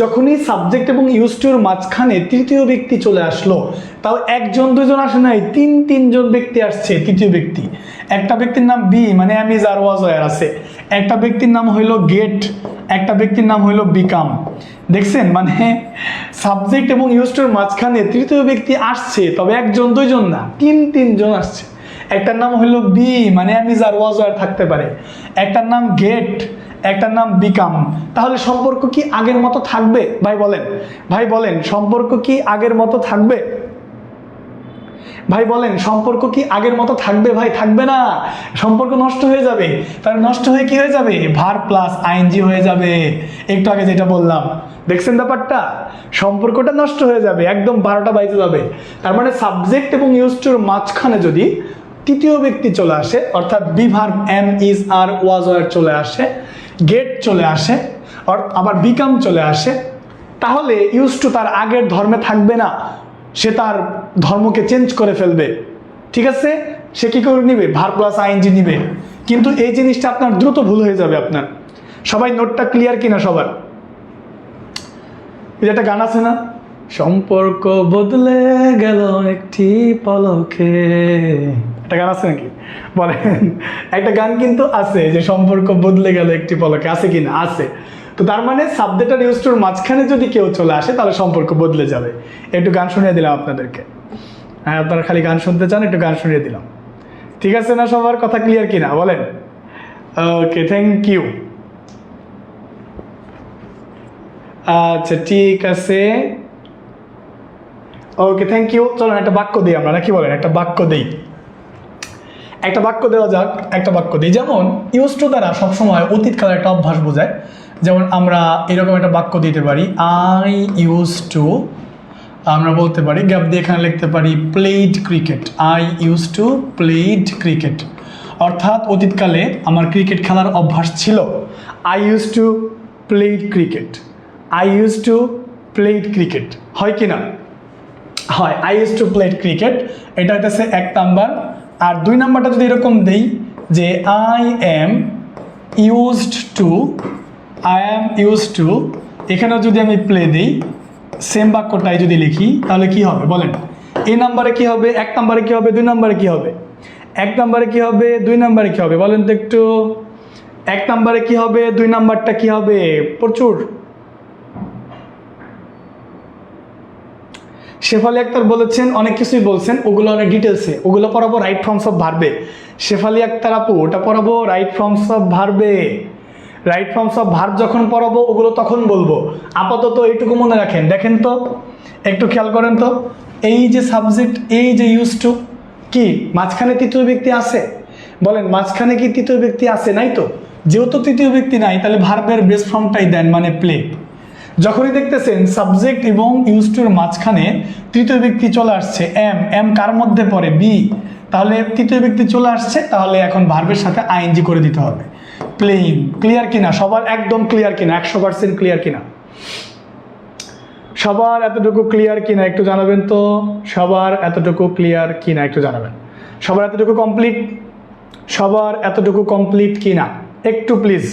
যখনই সাবজেক্ট এবং ইউজটোর মাঝখানে তৃতীয় ব্যক্তি চলে আসলো, তাও একজন দুজন আসে নাই, তিনজন ব্যক্তি আসছে। তৃতীয় ব্যক্তি, একটা ব্যক্তির নাম বি মানে am is are was wire আছে, একটা ব্যক্তির নাম হইল গেট, একটা ব্যক্তির নাম হইল বিকাম। দেখছেন, মানে সাবজেক্ট এবং ইউজটোর মাঝখানে তৃতীয় ব্যক্তি আসছে, তবে একজন দুইজন না, তিনজন আসছে। একটার নাম হইল বি মানে am is are was wire থাকতে পারে, একটার নাম গেট, একটার নাম বিকাম। তাহলে সম্পর্ক কি আগের মতো থাকবে? ভাই বলেন সম্পর্ক কি আগের মতো থাকবে? ভাই বলেন সম্পর্ক কি আগের মতো থাকবে? ভাই থাকবে না, সম্পর্ক নষ্ট হয়ে যাবে। তাহলে নষ্ট হয়ে কি হয়ে যাবে? ভার্ব প্লাস আইএনজি হয়ে যাবে। একটু আগে যেটা বললাম, দেখছেন ব্যাপারটা? সম্পর্কটা নষ্ট হয়ে যাবে, একদম 12টা বাজে যাবে। তার মানে সাবজেক্ট এবং ইউজটোর মাঝখানে যদি তৃতীয় ব্যক্তি চলে আসে, অর্থাৎ be verb am is are was were চলে আসে, গেট চলে আসে, আবার বিকাম চলে আসে, তাহলে ইউজ টু তার আগের ধর্মে থাকবে না, সে তার ধর্মকে চেঞ্জ করে ফেলবে। ঠিক আছে, সে কি করে নিবে? ভার্ব প্লাস আইএনজি নিবে। কিন্তু এই জিনিসটা আপনার দ্রুত ভুল হয়ে যাবে আপনার। সবাই নোটটা ক্লিয়ার কিনা সবার? এই যে একটা গান আছে না, সম্পর্ক বদলে গেল একটি পলকে, একটা গান আছে নাকি বলেন? একটা গান কিন্তু আছে যে সম্পর্ক বদলে গেল একটি পলকে, আছে কিনা? আছে। তো তার মানে সাবজেক্ট আর ইউজটোর মাঝখানে যদি কেউ চলে আসে তাহলে সম্পর্ক বদলে যাবে। একটু গান শুনিয়ে দিলাম আপনাদেরকে। হ্যাঁ, আপনারা খালি গান শুনতে চান, একটু গান শুনিয়ে দিলাম। ঠিক আছে না? সবার কথা ক্লিয়ার কিনা বলেন? ওকে, থ্যাংক ইউ। আচ্ছা ঠিক আছে, ওকে থ্যাংক ইউ। চলো একটা বাক্য দিই আমরা, নাকি বলেন? একটা বাক্য দেওয়া যাক। একটা বাক্য দিই, যেমন ইউজ টু দ্বারা সবসময় অতীতকালের একটা অভ্যাস বোঝায়। যেমন আমরা এরকম একটা বাক্য দিতে পারি, আই ইউজ টু, আমরা বলতে পারি গ্যাপ দিয়ে এখানে লিখতে পারি played cricket, I use to played cricket, অর্থাৎ অতীতকালে আমার ক্রিকেট খেলার অভ্যাস ছিল। I use to played cricket, I use to played cricket, হয় কি না? হয়, I use to played cricket, এটা হচ্ছে 1 নাম্বার। আর 2 নাম্বারটা যদি এরকম দেই যে I am used to, I am used to, এখানেও যদি আমি প্লে দিই, সেম বাক্যটাই যদি লিখি, তাহলে কি হবে বলেন? এই নাম্বারে কি হবে, 1 নাম্বারে কি হবে, 2 নাম্বারে কি হবে? 1 নাম্বারে কি হবে, 2 নাম্বারে কি হবে বলেন তো একটু? 1 নাম্বারে কি হবে, 2 নাম্বারটা কি হবে? প্রচুর। শেফালি আক্তার বলেছেন, অনেক কিছুই বলছেন, ওগুলো অনেক ডিটেলসে, ওগুলো পড়াবো রাইট ফর্মস অফ ভার্বে। শেফালি আক্তার আপু, ওটা পড়াবো রাইট ফর্মস অফ ভার্বে। রাইট ফর্মস অফ ভার্ব যখন পড়াবো ওগুলো তখন বলবো। আপাতত এইটুকু মনে রাখেন, দেখেন তো একটু খেয়াল করেন তো, এই যে সাবজেক্ট, এই যে ইউজ টু, কি মাঝখানে তৃতীয় ব্যক্তি আছে? বলেন মাঝখানে কি তৃতীয় ব্যক্তি আছে? নাই তো। যেহেতু তৃতীয় ব্যক্তি নাই, তাহলে ভার্বের বেস ফর্মটাই দেন, মানে প্লে। যখনই দেখতেছেন সাবজেক্ট এবং ইউজ টুর মাঝখানে তৃতীয় ব্যক্তি চলে আসছে, এম, এম কার মধ্যে পড়ে? বি, তাহলে তৃতীয় ব্যক্তি চলে আসছে, তাহলে এখন ভার্বের সাথে আইএনজি করে দিতে হবে। প্লেইং। ক্লিয়ার কিনা সবার? একদম ক্লিয়ার কিনা? 100% ক্লিয়ার কিনা? সবার এতটুকু ক্লিয়ার কিনা একটু জানাবেন তো? সবার এতটুকু ক্লিয়ার কিনা একটু জানাবেন? সবার এতটুকু কমপ্লিট? সবার এতটুকু কমপ্লিট কিনা একটু প্লিজ?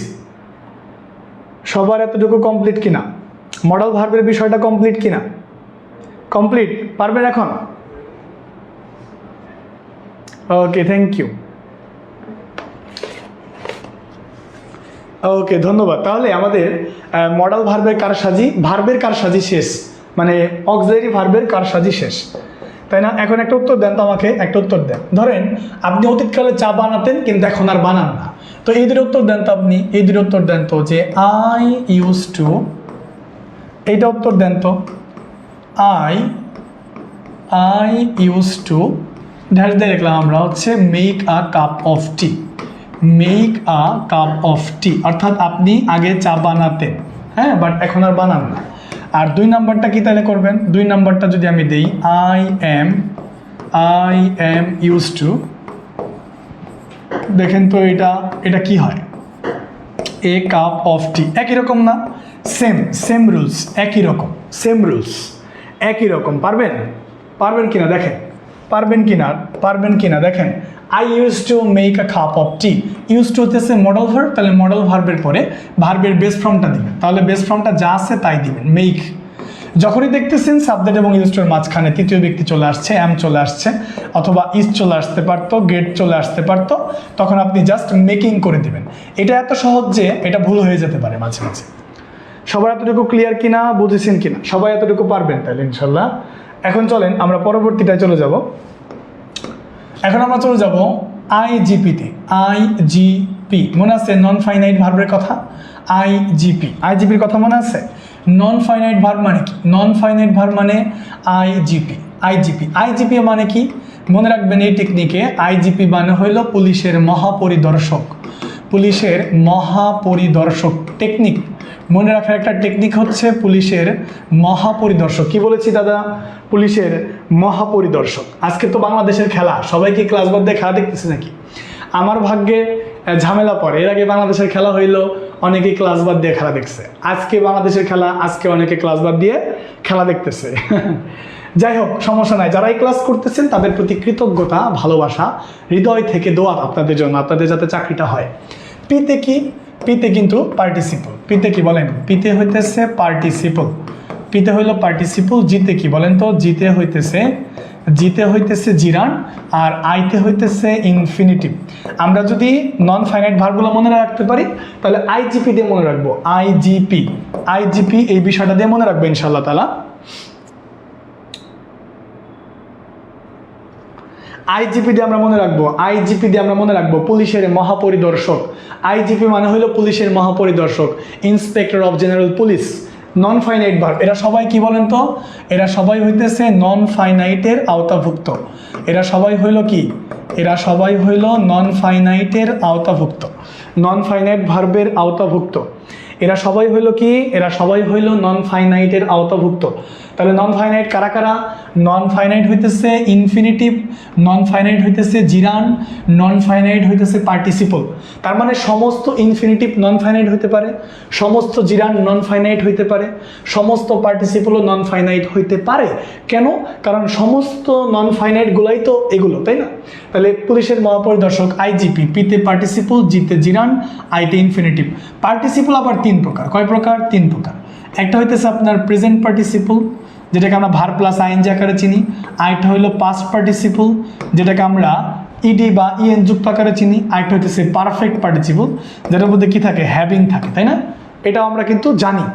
সবার এতটুকু কমপ্লিট কিনা? মডেল ভার্বের বিষয়টা কমপ্লিট কিনা? কমপ্লিট? পারবেন এখন? ওকে, থ্যাংক ইউ। ওকে, ধন্যবাদ। তাহলে আমাদের মডেল ভার্বের কারসাজি, ভার্বের কারসাজি শেষ, মানে অক্সিলারি ভার্বের কারসাজি শেষ, তাই না? এখন একটা উত্তর দেন তো আমাকে, একটা উত্তর দেন। ধরেন আপনি অতীতকালে চা বানাতেন, কিন্তু এখন আর বানান না, তো এই দুটো উত্তর দেন তো আপনি, এই দুটো উত্তর দেন তো, যে আই ইউজ টু, এইটা উত্তর দেন তো। আই ইউজ টু ড্যাশ দিয়ে লিখলাম আমরা হচ্ছে make a cup of tea, make a cup of tea, অর্থাৎ আপনি আগে চা বানাতেন, হ্যাঁ, বাট এখন আর বানান না। আর 2 নাম্বারটা কি তাহলে করবেন? 2 নাম্বারটা যদি আমি দিই, আই এম ইউজ টু, দেখেন তো এটা কি হয়? এ কাপ অফ টি। একই রকম না? সেম রুলস, একই রকম, সেম রুলস, একই রকম। পারবেন কিনা দেখেন, পারবেন কিনা দেখেন। I use to make a cup of T, use to হতেছে মডেল ভার্ব, তাহলে মডেল ভার্বের পরে ভার্বের বেস ফর্মটা দিবেন, তাহলে বেস ফর্মটা যা আছে তাই দিবেন, মেক। যখনই দেখতেছেন সাবজেক্ট এবং ইউজ টুর মাঝখানে তৃতীয় ব্যক্তি চলে আসছে, এম চলে আসছে, অথবা ইজ চলে আসতে পারতো, গেট চলে আসতে পারতো, তখন আপনি জাস্ট মেকিং করে দিবেন। এটা এত সহজ যে এটা ভুল হয়ে যেতে পারে মাঝে মাঝে। সবার এতটুকু ক্লিয়ার কিনা, বুঝেছেন কিনা? সবাই এতটুকু পারবেন তাহলে ইনশাল্লাহ। এখন চলেন আমরা পরবর্তীটায় চলে যাব। এখন আমরা চলে যাব আইজিপিতে। আইজিপি মনে আছে? নন ফাইনাইট ভার্বের কথা। আইজিপির কথা মনে আছে? নন ফাইনাইট ভার্ব মানে কি? নন ফাইনাইট ভার্ব মানে আইজিপি মানে কি? মনে রাখবেন এই টেকনিকে, আইজিপি মানে হইল পুলিশের মহাপরিদর্শক। পুলিশের মহাপরিদর্শক টেকনিক, মনে রাখার একটা টেকনিক হচ্ছে পুলিশের মহাপরিদর্শক। কি বলেছি দাদা? পুলিশের মহাপরিদর্শক। আজকে তো বাংলাদেশের খেলা, সবাই কি ক্লাস বাদ দিয়ে খেলা দেখতেছে নাকি? আমার ভাগ্যে ঝামেলা পড়ে, এর আগে বাংলাদেশের খেলা হইলো, অনেকেই ক্লাস বাদ দিয়ে খেলা দেখছে। আজকে বাংলাদেশের খেলা, আজকে অনেকে ক্লাস বাদ দিয়ে খেলা দেখতেছে। যাই হোক, সমস্যা নাই। যারা এই ক্লাস করতেছেন তাদের প্রতি কৃতজ্ঞতা, ভালোবাসা, হৃদয় থেকে দোয়া আপনাদের জন্য, আপনাদের যাতে চাকরিটা হয়। পিতে কি? পিতে কিন্তু পার্টিসিপল। পিতে কি বলেন? পিতে হইতেছে পার্টিসিপল, পিতে হইল পার্টিসিপল। জিতে কি বলেন তো? জিতে হইতেছে জিরান, আর আইতে হইতেছে ইনফিনিটিভ। আমরা যদি নন ফাইনাইট ভার্বগুলো মনে রাখতে পারি, তাহলে আইজিপি দিয়ে মনে রাখবো। আইজিপি এই বিষয়টা দিয়ে মনে রাখবো ইনশাআল্লাহ তাআলা। আইজিপি দিয়ে আমরা মনে রাখবো পুলিশের মহাপরিদর্শক। আইজিপি মানে হলো পুলিশের মহাপরিদর্শক, inspector of general police. Non finite verb, এরা সবাই কি বলেন তো? এরা সবাই হইতেছে নন ফাইনাইটের আওতাভুক্ত। এরা সবাই হইল কি? এরা সবাই হইল নন ফাইনাইটের আওতাভুক্ত, নন ফাইনাইট ভার্বের আওতাভুক্ত। এরা সবাই হইল কি, এরা সবাই হইল নন ফাইনাইটের আওতাভুক্ত। তাহলে নন ফাইনাইট কারা কারা? নন ফাইনাইট হইতেছে ইনফিনিটিভ, নন ফাইনাইট হইতেছে জিরান, নন ফাইনাইট হইতেছে পার্টিসিপল। তার মানে সমস্ত ইনফিনিটিভ নন ফাইনাইট হইতে পারে, সমস্ত জিরান নন ফাইনাইট হইতে পারে, সমস্ত পার্টিসিপলও নন ফাইনাইট হইতে পারে। কেন? কারণ সমস্ত নন ফাইনাইটগুলাই তো এগুলো, তাই না? তাহলে পুলিশের মহাপরিদর্শক আইজিপি, পিতে পার্টিসিপল, জিতে জিরান, আইতে ইনফিনিটিভ। পার্টিসিপল আবার তিন প্রকার। কয় প্রকার? তিন প্রকার। একটা হইতেছে আপনার প্রেজেন্ট পার্টিসিপল, যেটাকে আমরা ভার প্লাস আইএনজি আকারে চিনি। আরেকটা হইলো পাস্ট পার্টিসিপল, যেটাকে আমরা ইডি বা ইএন যুক্ত আকারে চিনি। আরেকটা হইতেছে পারফেক্ট পার্টিসিপল, যেটার মধ্যে কি থাকে? হ্যাভিং থাকে, তাই না? এটাও আমরা কিন্তু জানি।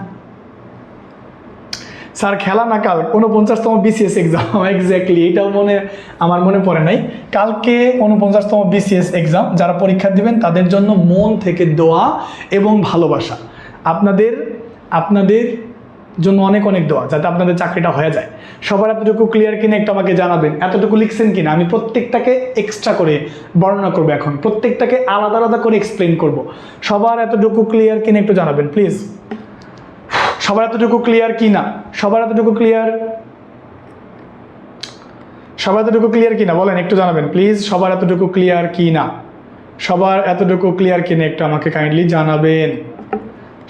স্যার খেলা না কাল 49তম বিসিএস এক্সাম? এক্স্যাক্টলি, এটাও আমার মনে পড়ে নাই। কালকে 49তম বিসিএস এক্সাম। যারা পরীক্ষা দিবেন তাদের জন্য মন থেকে দোয়া এবং ভালোবাসা। আপনাদের জন্য অনেক অনেক দোয়া, যাতে আপনাদের চাকরিটা হয়ে যায়। সবার এতটুকু ক্লিয়ার কিনা একটু আমাকে জানাবেন। এতটুকু লিখছেন কিনা? আমি প্রত্যেকটাকে এক্সট্রা করে বর্ণনা করবো, এখন প্রত্যেকটাকে আলাদা আলাদা করে এক্সপ্লেন করব। সবার এতটুকু ক্লিয়ার কিনা একটু জানাবেন প্লিজ। সবার এতটুকু ক্লিয়ার কিনা? সবার এতটুকু ক্লিয়ার? সবার এতটুকু ক্লিয়ার কিনা বলেন, একটু জানাবেন প্লিজ। সবার এতটুকু ক্লিয়ার কিনা? সবার এতটুকু ক্লিয়ার কিনা একটু আমাকে কাইন্ডলি জানাবেন।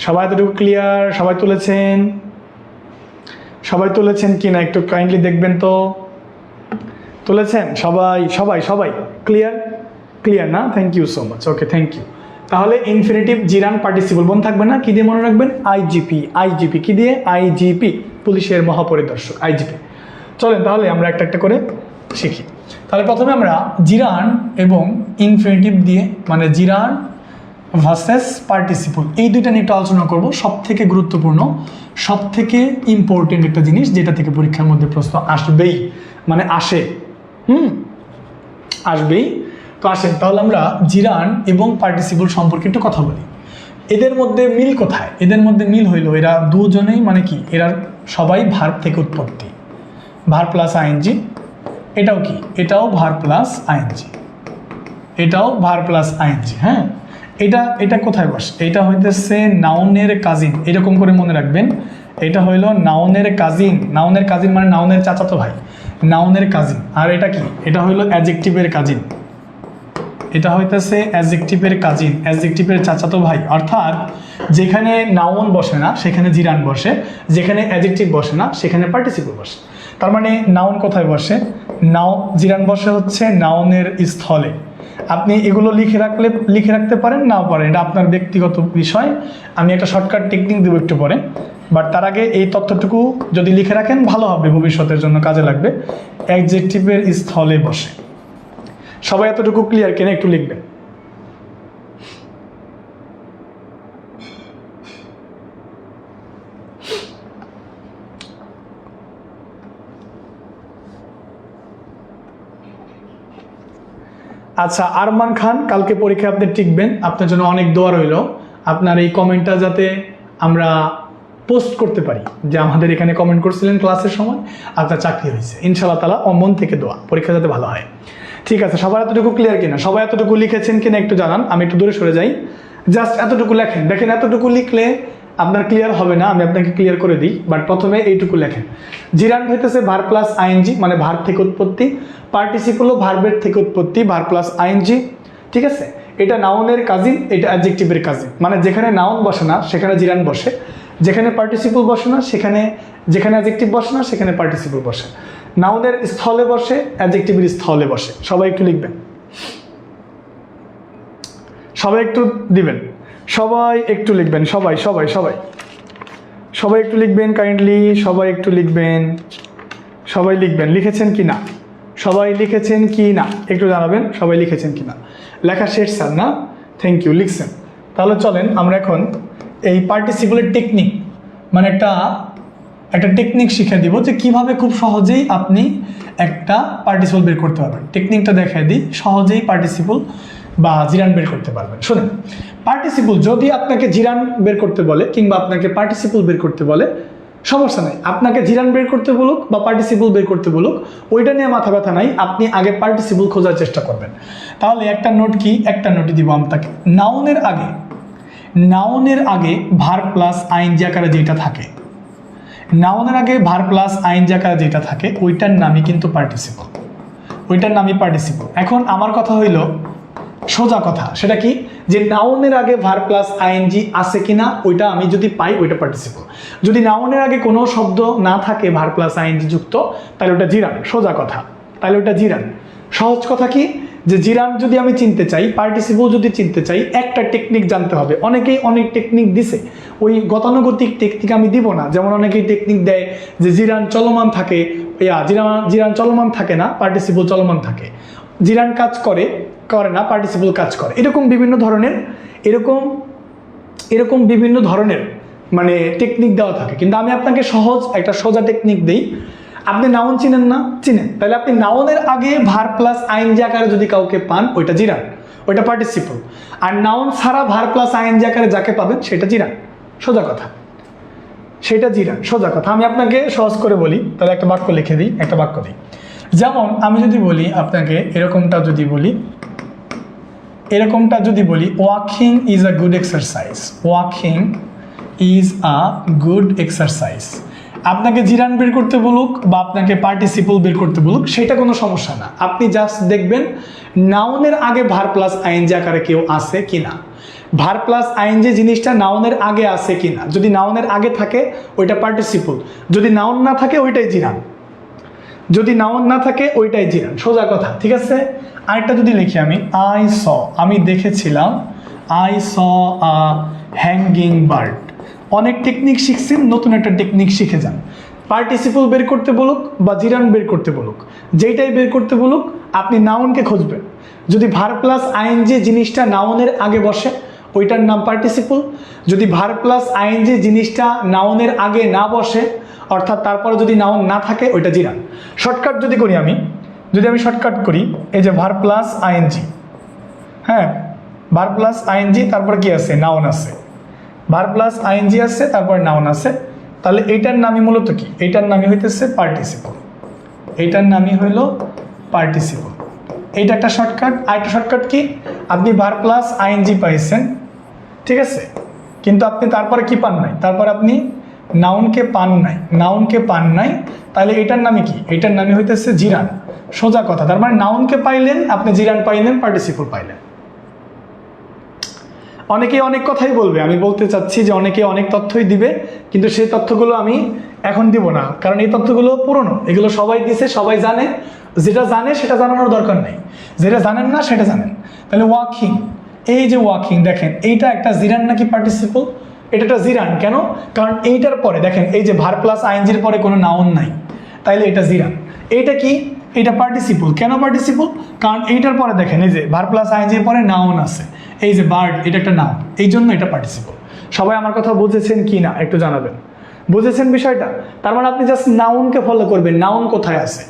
সবাই এতটুকু ক্লিয়ার? সবাই তুলেছেন? সবাই তুলেছেন কিনা একটু কাইন্ডলি দেখবেন তো। তুলেছেন সবাই? সবাই সবাই ক্লিয়ার? ক্লিয়ার না? Thank you so much. Okay, thank you. তাহলে ইনফিনিটিভ জিরান পার্টিসিপল মনে থাকবে না? কি দিয়ে মনে রাখবেন? আইজিপি। আইজিপি কি দিয়ে? আইজিপি, পুলিশের মহাপরিদর্শক, আইজিপি। চলেন তাহলে আমরা একটা একটা করে শিখি। তাহলে প্রথমে আমরা জিরান এবং ইনফিনিটিভ দিয়ে, মানে জিরান ভার্সেস পার্টিসিপল, এই দুইটা নিয়ে একটু আলোচনা করবো। সব থেকে গুরুত্বপূর্ণ, সব থেকে ইম্পর্টেন্ট একটা জিনিস, যেটা থেকে পরীক্ষার মধ্যে প্রশ্ন আসবেই, মানে আসে, আসবেই। তো আসেন তাহলে আমরা জিরান এবং পার্টিসিপল সম্পর্কে একটু কথা বলি। এদের মধ্যে মিল কোথায়? এদের মধ্যে মিল হইল এরা দুজনেই, মানে কি, এরা সবাই ভার্ব থেকে উৎপত্তি। ভার প্লাস আইএনজি, এটাও কি? এটাও ভার প্লাস আইএনজি, এটাও ভার প্লাস আইএনজি। হ্যাঁ, এটা কোথায় বসে? এটা হইতেছে নাউনের কাজিন, এরকম করে মনে রাখবেন। এটা হইল নাউনের কাজিন। নাউনের কাজিন মানে নাউনের চাচাতো ভাই, নাউনের কাজিন। আর এটা কি? এটা হইল অ্যাডজেক্টিভের কাজিন। এটা হইতেছে অ্যাডজেক্টিভের কাজিন, অ্যাডজেক্টিভের চাচাতো ভাই। অর্থাৎ যেখানে নাউন বসে না সেখানে জিরান বসে, যেখানে অ্যাডজেক্টিভ বসে না সেখানে পার্টিসিপল বসে। তার মানে নাউন কোথায় বসে? জিরান বসে হচ্ছে নাউনের স্থলে। আপনি এগুলো লিখে রাখতে পারেন, নাও পারেন, এটা আপনার ব্যক্তিগত বিষয়। আমি একটা শর্টকাট টেকনিক দেবো একটু পরে, বাট তার আগে এই তথ্যটুকু যদি লিখে রাখেন ভালো হবে, ভবিষ্যতের জন্য কাজে লাগবে। অ্যাডজেক্টিভের স্থলে বসে। সবাই এতটুকু ক্লিয়ার কিনা একটু লিখবেন। আচ্ছা, আরমান খান, কালকে পরীক্ষায় আপনি টিকবেন, আপনার জন্য অনেক দোয়া রইল। আপনার এই কমেন্টটা যাতে আমরা পোস্ট করতে পারি যে আমাদের এখানে কমেন্ট করছিলেন ক্লাসের সময়, আপনার চাকরি হয়েছে, ইনশাআল্লাহ তাআলা মন থেকে দোয়া, পরীক্ষা যাতে ভালো হয়। ঠিক আছে, সবার এতটুকু ক্লিয়ার কিনা? সবাই এতটুকু লিখেছেন কিনা একটু জানান। আমি একটু দূরে সরে যাই, জাস্ট এতটুকু লেখেন। দেখেন, এতটুকু লিখলে আপনার ক্লিয়ার হবে না, আমি আপনাকে ক্লিয়ার করে দিই। বাট প্রথমে এইটুকু লেখেন। জিরান হইতেছে ভার প্লাস আইএনজি, মানে ভার্ব থেকে উৎপত্তি। পার্টিসিপলও ভার্বের থেকে উৎপত্তি, ভার প্লাস আইএনজি। ঠিক আছে, এটা নাউনের কাজিন, এটা অ্যাডজেক্টিভের কাজিন। মানে যেখানে নাউন বসে না সেখানে জিরান বসে, যেখানে পার্টিসিপল বসে না যেখানে অ্যাডজেক্টিভ বসে না সেখানে পার্টিসিপল বসে। নাউনের স্থলে বসে, অ্যাডজেক্টিভের স্থলে বসে। সবাই একটু লিখবেন, সবাই একটু দিবেন, সবাই একটু লিখবেন, সবাই সবাই সবাই সবাই একটু লিখবেন কাইন্ডলি, সবাই একটু লিখবেন, সবাই লিখবেন। লিখেছেন কি না? সবাই লিখেছেন কি না একটু জানাবেন, সবাই লিখেছেন কি না। লেখা শেষ স্যার? না, থ্যাংক ইউ, লিখছেন। তাহলে চলেন আমরা এখন এই পার্টিসিপলের টেকনিক, মানে একটা টেকনিক শিখে দিব যে কিভাবে খুব সহজেই আপনি একটা পার্টিসিপল বের করতে পারবেন। টেকনিকটা দেখাই দিই, সহজেই পার্টিসিপল বা জিরান বের করতে পারবেন। শুনেন, পার্টিসিপল যদি আপনাকে জিরান বের করতে বলে কিংবা আপনাকে পার্টিসিপল বের করতে বলে, সমস্যা নাই। আপনাকে জিরান বের করতে বলুক বা পার্টিসিপল বের করতে বলুক, ওইটা নিয়ে মাথা ব্যথা নাই। আপনি আগে পার্টিসিপল খোঁজার চেষ্টা করবেন। তাহলে একটা নোট কি? একটা নোটই দিব আপনাকে। নাউনের আগে নাউনের আগে ভার্ব প্লাস আইএনজি আকারে যেটা থাকে, নাউনের আগে ভার্ব প্লাস আইএনজি আকারে যেটা থাকে ওইটার নামই কিন্তু পার্টিসিপল, ওইটার নামই পার্টিসিপল। এখন আমার কথা হইল সোজা কথা, সেটা কি যে নাউনের আগে ভার্ব প্লাস আইএনজি আছে কিনা ওইটা আমি যদি পাই ওইটা পার্টিসিপল। যদি নাউনের আগে কোনো শব্দ না থাকে ভার্ব প্লাস আইএনজি যুক্ত তাহলে ওটা জিরান, সোজা কথা, তাহলে ওটা জিরান। সহজ কথা কি যে জিরান যদি আমি চিনতে চাই, পার্টিসিপল যদি চিনতে চাই, একটা টেকনিক জানতে হবে। অনেকেই অনেক টেকনিক দিছে, ওই গতানুগতিক টেকনিক আমি দিব না। যেমন অনেকেই টেকনিক দেয় যে জিরান চলমান থাকে, জিরান চলমান থাকে না, পার্টিসিপল চলমান থাকে, জিরান কাজ করে না, পার্টিসিপল কাজ করে, এরকম বিভিন্ন ধরনের এরকম বিভিন্ন ধরনের মানে টেকনিক দেওয়া থাকে। কিন্তু আমি আপনাকে সহজ একটা সোজা টেকনিক দিই। আপনি নাউন চিনেন না? চিনেন। তাহলে আপনি নাউনের আগে ভার্ব প্লাস আইএনজি আকারে যদি কাউকে পান ওইটা জিরান, ওইটা পার্টিসিপল। আর নাউন ছাড়া ভার্ব প্লাস আইএনজি আকারে যাকে পাবেন সেটা জিরান, সোজা কথা, সেটা জিরান, সোজা কথা। আমি আপনাকে সহজ করে বলি, তাহলে একটা বাক্য লিখে দিই, একটা বাক্য দিই। যেমন আমি যদি বলি আপনাকে এরকমটা যদি বলি walking is a good exercise, walking is a good exercise. আপনাকে জিরান বের করতে বলুক বা আপনাকে পার্টিসিপল বের করতে বলুক, সেটা কোনো সমস্যা না। আপনি জাস্ট দেখবেন নাউনের আগে ভার্ব প্লাস আইএনজি আকারে কেউ আছে কিনা, ভার্ব প্লাস আইএনজি জিনিসটা নাউনের আগে আছে কিনা। যদি নাউনের আগে থাকে ওইটা পার্টিসিপল, যদি নাউন না থাকে ওইটাই জিরান, যদি নাউন না থাকে ওইটাই জিরান, সোজা কথা, ঠিক আছে। আরেকটা যদি লিখি আমি আমি দেখেছিলাম, I saw a hanging bird. অনেক টেকনিক শিখছেন, নতুন একটা টেকনিক শিখে যান। পার্টিসিপল বের করতে বলুক বা জিরান বের করতে বলুক, যেইটাই বের করতে বলুক আপনি নাউনকে খুঁজবেন। যদি ভার্ব প্লাস আইএনজি জিনিসটা নাউনের আগে বসে ওইটার নাম পার্টিসিপল। যদি ভার্ব প্লাস আইএনজি জিনিসটা নাউনের আগে না বসে, অর্থাৎ তারপরে যদি নাউন না থাকে ওইটা জিরান। শর্টকাট যদি করি আমি, শর্টকাট করি, এই যে ভার্ব প্লাস আইএনজি, হ্যাঁ, ভার্ব প্লাস আইএনজি, তারপর কি আছে, নাউন আছে, ভার্ব প্লাস আইএনজি আছে, তারপর নাউন আছে, তাহলে এইটার নামই মূলত কি, এইটার নামই হইতেছে পার্টিসিপল, এইটার নামই হইল পার্টিসিপল। এইটা একটা শর্টকাট। আর একটা শর্টকাট কি, আপনি ভার্ব প্লাস আইএনজি পাইছেন, ঠিক আছে, কিন্তু আপনি তারপরে কি পান নাই, তারপর আপনি নাউনকে পান নাই, তাহলে এটার নামই কি, এটার নামই হইতেছে জিরান, সোজা কথা। তার মানে নাউনকে পাইলেন আপনি, জিরান পাইলেন, পার্টিসিপল পাইলেন। অনেকে অনেক কথাই বলবে, আমি বলতে চাচ্ছি যে অনেকে অনেক তথ্যই দিবে, কিন্তু সেই তথ্যগুলো আমি এখন দিব না, কারণ এই তথ্যগুলো পুরনো, এগুলো সবাই দিছে, সবাই জানে। যেটা জানে সেটা জানানোর দরকার নেই, যেটা জানেন না সেটা জানেন। তাহলে ওয়াকিং, এই যে ওয়াকিং দেখেন, এইটা একটা জিরান নাকি পার্টিসিপল? এটা একটা জিরান। কেন? কারণ এইটার পরে দেখেন এই যে ভার্ব প্লাস আইএনজির পরে কোনো নাউন নাই, তাইলে এটা জিরান। এইটা কি, এটা পার্টিসিপল। কেন পার্টিসিপল? কারণ এইটার পরে দেখেন এই যে ভার্ব প্লাস আইএনজির পরে নাউন আছে, এই যে বার্ড, এটা একটা নাউন, এই জন্য এটা পার্টিসিপল। সবাই আমার কথা বুঝেছেন কি না একটু জানাবেন, বুঝেছেন বিষয়টা? তার মানে আপনি জাস্ট নাউনকে ফলো করবেন, নাউন কোথায় আছে।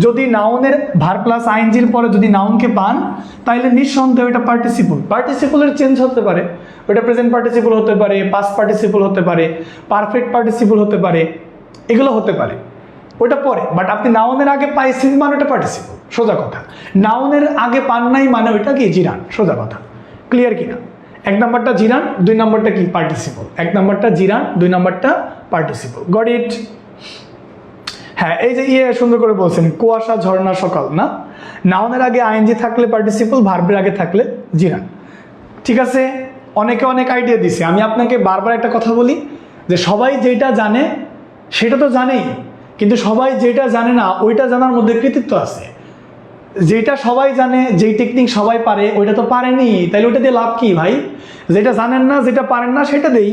যদি নাউনের ভার্ব প্লাস আইএনজির পরে যদি নাউনকে পান তাহলে নিঃসন্দেহে এটা পার্টিসিপল। পার্টিসিপলের চেঞ্জ হতে পারে, ওটা প্রেজেন্ট পার্টিসিপল হতে পারে, পাস্ট পার্টিসিপল হতে পারে, পারফেক্ট পার্টিসিপল হতে পারে, এগুলো হতে পারে, ওটা পরে। বাট আপনি নাউনের আগে পাইছেন মানে ওটা পার্টিসিপল, সোজা কথা। নাউনের আগে পান নাই মানে ওইটা কি, জিরান, সোজা কথা। ক্লিয়ার কিনা? এক নাম্বারটা জিরান, দুই নাম্বারটা কি, পার্টিসিপল। এক নাম্বারটা জিরান, দুই নাম্বারটা পার্টিসিপল। Got it? হ্যাঁ, এই যে সুন্দর করে বলছেন, কুয়াশা, ঝর্ণা, সকাল, না? নাউনের আগে আইএনজি থাকলে পার্টিসিপল, ভার্বের আগে থাকলে জিরান। ঠিক আছে, অনেকে অনেক আইডিয়া দিছে। আমি আপনাকে বারবার একটা কথা বলি যে সবাই যেটা জানে সেটা তো জানেই, কিন্তু সবাই যেটা জানে না ওইটা জানার মধ্যে কৃতিত্ব আছে। যেটা সবাই জানে, যেই টেকনিক সবাই পারে ওইটা তো পারেনি, তাইলে ওইটা দিয়ে লাভ কি ভাই? যেটা জানেন না, যেটা পারেন না সেটা দেই।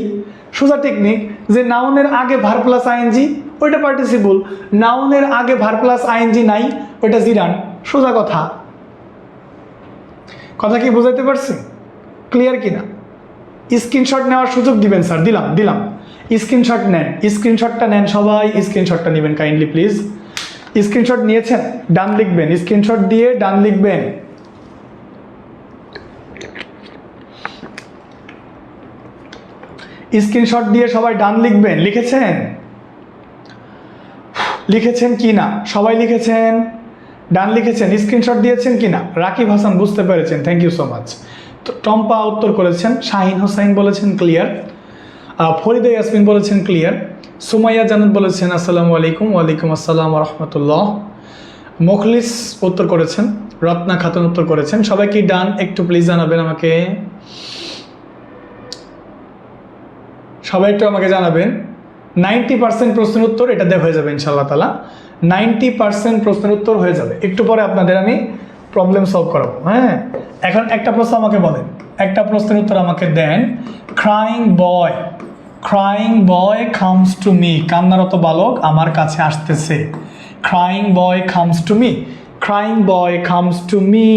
সোজা টেকনিক যে নাউনের আগে ভার্ব প্লাস আইএনজি ওইটা পার্টিসিপল, নাউনের আগে ভার্ব প্লাস আইএনজি নাই ওইটা জিরান, সোজা কথা। কথা কি বুঝাইতে পারছি? ক্লিয়ার কিনা? স্ক্রিনশট নেওয়ার সুযোগ দিবেন স্যার। দিলাম স্ক্রিনশট নেন, স্ক্রিনশটটা নেন সবাই, স্ক্রিনশটটা নেবেন কাইন্ডলি প্লিজ। স্ক্রিনশট নিয়েছেন? ডান লিখবেন, স্ক্রিনশট দিয়ে ডান লিখবেন। স্ক্রিনশট দিয়ে সবাই ডান লিখবেন। লিখেছেন কি না? সবাই লিখেছেন? ডান লিখেছেন? স্ক্রিনশট দিয়েছেন কি না? রাকিব হাসান বুঝতে পেরেছেন, থ্যাংক ইউ সো মাচ। টম্পা উত্তর করেছেন, শাহিন হোসাইন বলেছেন ক্লিয়ার, ফরিদা ইয়াসমিন বলেছেন ক্লিয়ার, সুমাইয়া জান্নাত বলেছেন আসসালামু আলাইকুম, ওয়ালাইকুম আসসালাম ওয়া রাহমাতুল্লাহ। মুখলিস উত্তর করেছেন, রত্না খাতুন উত্তর করেছেন। সবাই কি ডান? একটু প্লিজ জানাবেন আমাকে, সবাই একটু আমাকে জানাবেন। 90% প্রশ্নের উত্তর এটা দিয়ে হয়ে যাবে ইনশাআল্লাহ তাআলা, 90% প্রশ্নের উত্তর হয়ে যাবে। একটু পরে আপনাদের আমি প্রবলেম সলভ করাবো। হ্যাঁ, এখন একটা প্রশ্ন আমাকে বলেন, একটা প্রশ্নের উত্তর আমাকে দেন। Crying boy comes to me, কান্নারত বালক আমার কাছে আসতেছে। Crying boy comes to me, crying boy comes to me,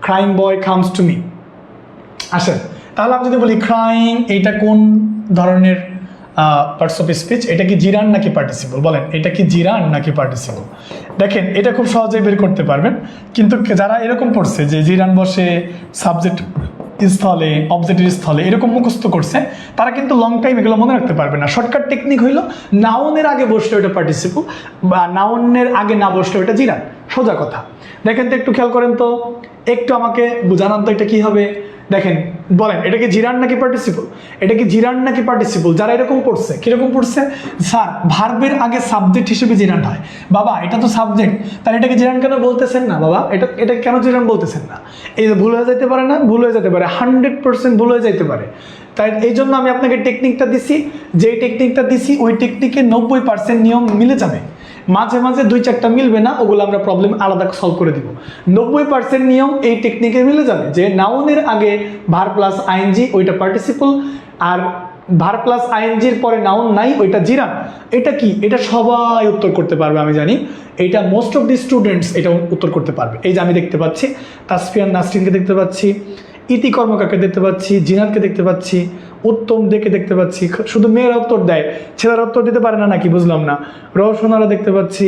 crying boy comes to me. আসেন তাহলে আমি যদি বলি ক্রাইং, এইটা কোন ধরনের পার্টস অফ স্পিচ? এটা কি জিরান নাকি পার্টিসিপল? বলেন, এটা কি জিরান নাকি পার্টিসিপল? দেখেন এটা খুব সহজেই বের করতে পারবেন, কিন্তু যারা এরকম পড়ছে যে জিরান বসে সাবজেক্ট স্থলে, অবজেক্টের স্থলে, এরকম মুখস্থ করছে, তারা কিন্তু লং টাইম এগুলো মনে রাখতে পারবে না। শর্টকাট টেকনিক হইলো নাউনের আগে বসলে ওটা পার্টিসিপল, বা নাউনের আগে না বসলে ওটা জিরান। সোজা কথা। দেখেন তো, একটু খেয়াল করেন তো, একটু আমাকে জানান তো এটা কি হবে। দেখেন, বলেন এটা কি জিরান নাকি পার্টিসিপল? এটা কি জিরান নাকি পার্টিসিপল? যারা এরকম পড়ছে, কিরকম পড়ছে, স্যার ভার্বের আগে সাবজেক্ট হিসেবে জিরান হয়। বাবা এটা তো সাবজেক্ট, তাহলে এটাকে জিরান কেন বলতেছেন না? বাবা এটা কেন জিরান বলতেছেন না? এই ভুল হয়ে যেতে পারে না? ভুল হয়ে যেতে পারে, 100% ভুল হয়ে যেতে পারে। তাই এই জন্য আমি আপনাকে টেকনিকটা দিছি, যেই টেকনিকটা দিছি ওই টেকনিকে 90% নিয়ম মিলে যাবে। মাঝে মাঝে 2-4টা মিলবে না, ওগুলো আমরা প্রবলেম আলাদা সলভ করে দিব। 90% নিয়ম এই টেকনিকে মিলে যাবে, যে নাউনের আগে ভার প্লাস আইএনজি ওইটা পার্টিসিপল, আর ভার প্লাস আইএনজির পরে নাউন নাই ওইটা জিরান। এটা কি? এটা সবাই উত্তর করতে পারবে, আমি জানি। এটা মোস্ট অফ দি স্টুডেন্টস এটা উত্তর করতে পারবে। এই যে আমি দেখতে পাচ্ছি তাসফিয়ান নাসরিনকে দেখতে পাচ্ছি, ইতি কর্মকারকে দেখতে পাচ্ছি, জিনাতকে দেখতে পাচ্ছি, উত্তম দেখে দেখতে পাচ্ছি। শুধু মেয়েরা উত্তর দেয়, ছেলেরা উত্তর দিতে পারে না নাকি বুঝলাম না। রওশনারা দেখতে পাচ্ছি,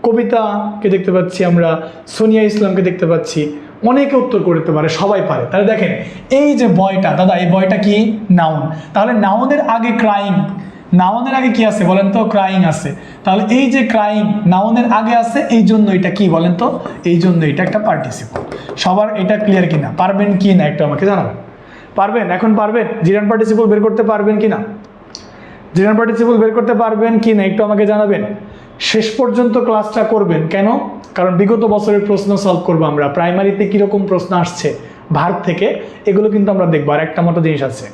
কবিতাকে দেখতে পাচ্ছি, আমরা সোনিয়া ইসলামকে দেখতে পাচ্ছি। অনেকে উত্তর করতে পারে, সবাই পারে। তাহলে দেখেন এই যে বয়টা, দাদা এই বয়টা কি? নাউন। তাহলে নাউনের আগে ক্রাইং, নাউনের আগে কি আছে বলেন তো? ক্রাইং আছে। তাহলে এই যে ক্রাইং নাউনের আগে আছে, এই জন্য এটা কি বলেন তো? এই জন্য এটা একটা পার্টিসিপল। সবার এটা ক্লিয়ার কিনা? পারবেন কি না একটু আমাকে জানাবেন। পারবেন? এখন পারবেন? জিরান পার্টিসিপল বের করতে পারবেন কি না? জিরান পার্টিসিপল বের করতে পারবেন কি না একটু আমাকে জানাবেন। শেষ পর্যন্ত ক্লাসটা করবেন, কেন? কারণ বিগত বছরের প্রশ্ন সলভ করবো আমরা। প্রাইমারিতে কীরকম প্রশ্ন আসছে ভার্ব থেকে, এগুলো কিন্তু আমরা দেখবো। আর একটা মতো জিনিস আছে,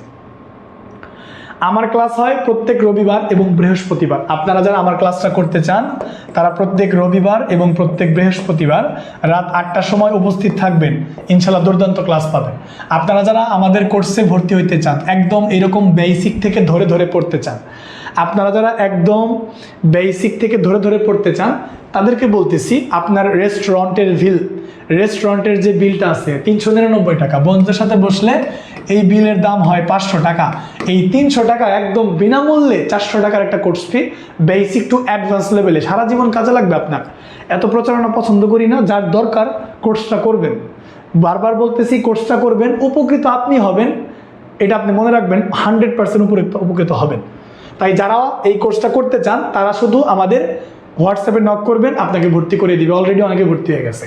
আমার ক্লাস হয় প্রত্যেক রবিবার এবং বৃহস্পতিবার। আপনারা যারা আমার ক্লাসটা করতে চান তারা প্রত্যেক রবিবার এবং প্রত্যেক বৃহস্পতিবার রাত 8টার সময় উপস্থিত থাকবেন, ইনশাল্লাহ দুর্দান্ত ক্লাস পাবেন। আপনারা যারা আমাদের কোর্সে ভর্তি হইতে চান, একদম এরকম বেসিক থেকে ধরে ধরে পড়তে চান, আপনারা যারা একদম বেসিক থেকে ধরে ধরে পড়তে চান, তাদেরকে বলতেছি আপনার রেস্টুরেন্টের যে বিলটা আছে 399 টাকা, বন্ধুদের সাথে বসলে এই বিলের দাম হয় 500 টাকা। এই 300 টাকা একদম বিনামূল্যে 400 টাকার একটা course fee, basic to advance লেভেলে, সারা জীবন কাজে লাগবে আপনার। এত প্রচারণা পছন্দ করি না, যার দরকার কোর্সটা করবেন। বারবার বলতেছি কোর্সটা করবেন, উপকৃত আপনি হবেন, এটা আপনি মনে রাখবেন। 100% উপকৃত হবেন। তাই যারা এই কোর্সটা করতে চান তারা শুধু আমাদের হোয়াটসঅ্যাপে নক করবেন, আপনাকে ভর্তি করে দিবে। অলরেডি অনেকে ভর্তি হয়ে গেছে।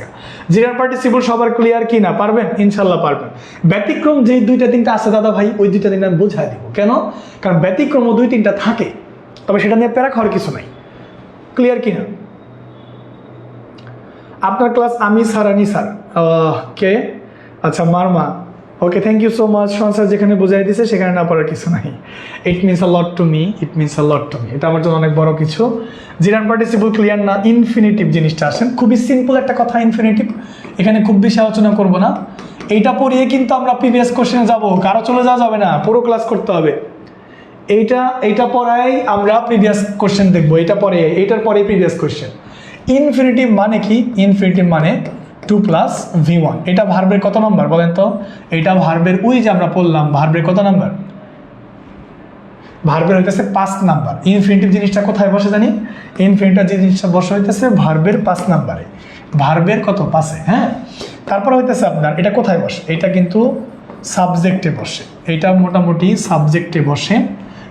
জিরান পার্টিসিপল সবার ক্লিয়ার কি না? পারবেন? ইনশাল্লাহ পারবেন। ব্যতিক্রম যে 2-3টা আছে দাদা ভাই, ওই 2-3টা আমি বোঝাই দিব। কেন? কারণ ব্যতিক্রমও 2-3টা থাকে, তবে সেটা নিয়ে প্যারা খাওয়ার কিছু নাই। ক্লিয়ার কি না? আপনার ক্লাস আমি সারানি স্যার কে? আচ্ছা, মারমা। ওকে, থ্যাংক ইউ সো মাচ। সংসার যেখানে বোঝাই দিছে সেখানে না পড়ার কিছু নাই। It means a lot to me, এটা আমার জন্য অনেক বড় কিছু। জিরান পার্টিসিপল ক্লিয়ার না? ইনফিনিটিভ জিনিসটা আসেন, খুবই সিম্পল একটা কথা ইনফিনিটিভ, এখানে খুব বেশি আলোচনা করব না। এইটা পড়িয়ে কিন্তু আমরা প্রিভিয়াস কোশ্চেনে যাব, কারো চলে যাওয়া যাবে না, পুরো ক্লাস করতে হবে। এইটা পড়াই আমরা প্রিভিয়াস কোশ্চেন দেখবো, এইটার পরে প্রিভিয়াস কোশ্চেন। ইনফিনিটিভ মানে কি? ইনফিনিটিভ মানে 2 + V1। এটা ভার্বের কত নাম্বার বলেন তো? এটা ভার্বের, ওই যে আমরা পড়লাম ভার্বের কত নাম্বার? ভার্বের হইতেছে 5 নাম্বার। ইনফিনিটিভ জিনিসটা কোথায় বসে জানি? ইনফিনিটিভ জিনিসটা বসে হইতেছে ভার্বের 5 নাম্বারে। ভার্বের কত? 5-এ। হ্যাঁ, তারপর হইতেছে আপনার এটা কোথায় বসে? এটা কিন্তু সাবজেক্টে বসে, এটা মোটামুটি সাবজেক্টে বসে।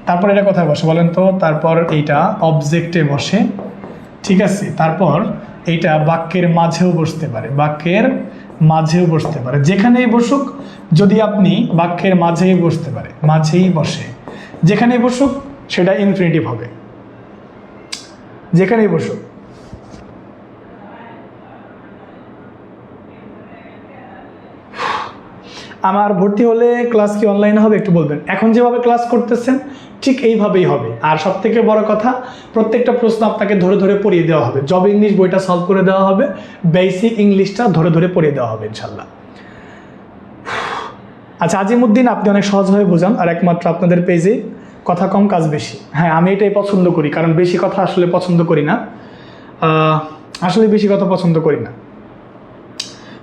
তারপর এটা কোথায় বসে বলেন তো? তারপর এইটা অবজেক্টে বসে, ঠিক আছে। তারপর এইটা বাক্যের মাঝেও বসতে পারে, বাক্যের মাঝেও বসতে পারে, যেখানেই বসুক, যদি আপনি বাক্যের মাঝেই বসতে পারে, মাঝেই বসে, যেখানেই বসুক সেটা ইনফিনিটিভ হবে, যেখানেই বসুক। আমার ভর্তি হলে ক্লাস কি অনলাইনে হবে একটু বলবেন। এখন যেভাবে ক্লাস করতেছেন ঠিক এইভাবেই হবে। আর সব থেকে বড় কথা, প্রত্যেকটা প্রশ্ন আপনাকে ধরে ধরে পড়িয়ে দেওয়া হবে। জব ইংলিশ বইটা সলভ করে দেওয়া হবে, বেসিক ইংলিশটা ধরে ধরে পড়িয়ে দেওয়া হবে ইনশাল্লাহ। আচ্ছা, আজিমুদ্দিন, আপনি অনেক সহজভাবে বোঝান, আর একমাত্র আপনাদের পেজে কথা কম কাজ বেশি। হ্যাঁ, আমি এটাই পছন্দ করি, কারণ বেশি কথা আসলে পছন্দ করি না, আসলে বেশি কথা পছন্দ করি না।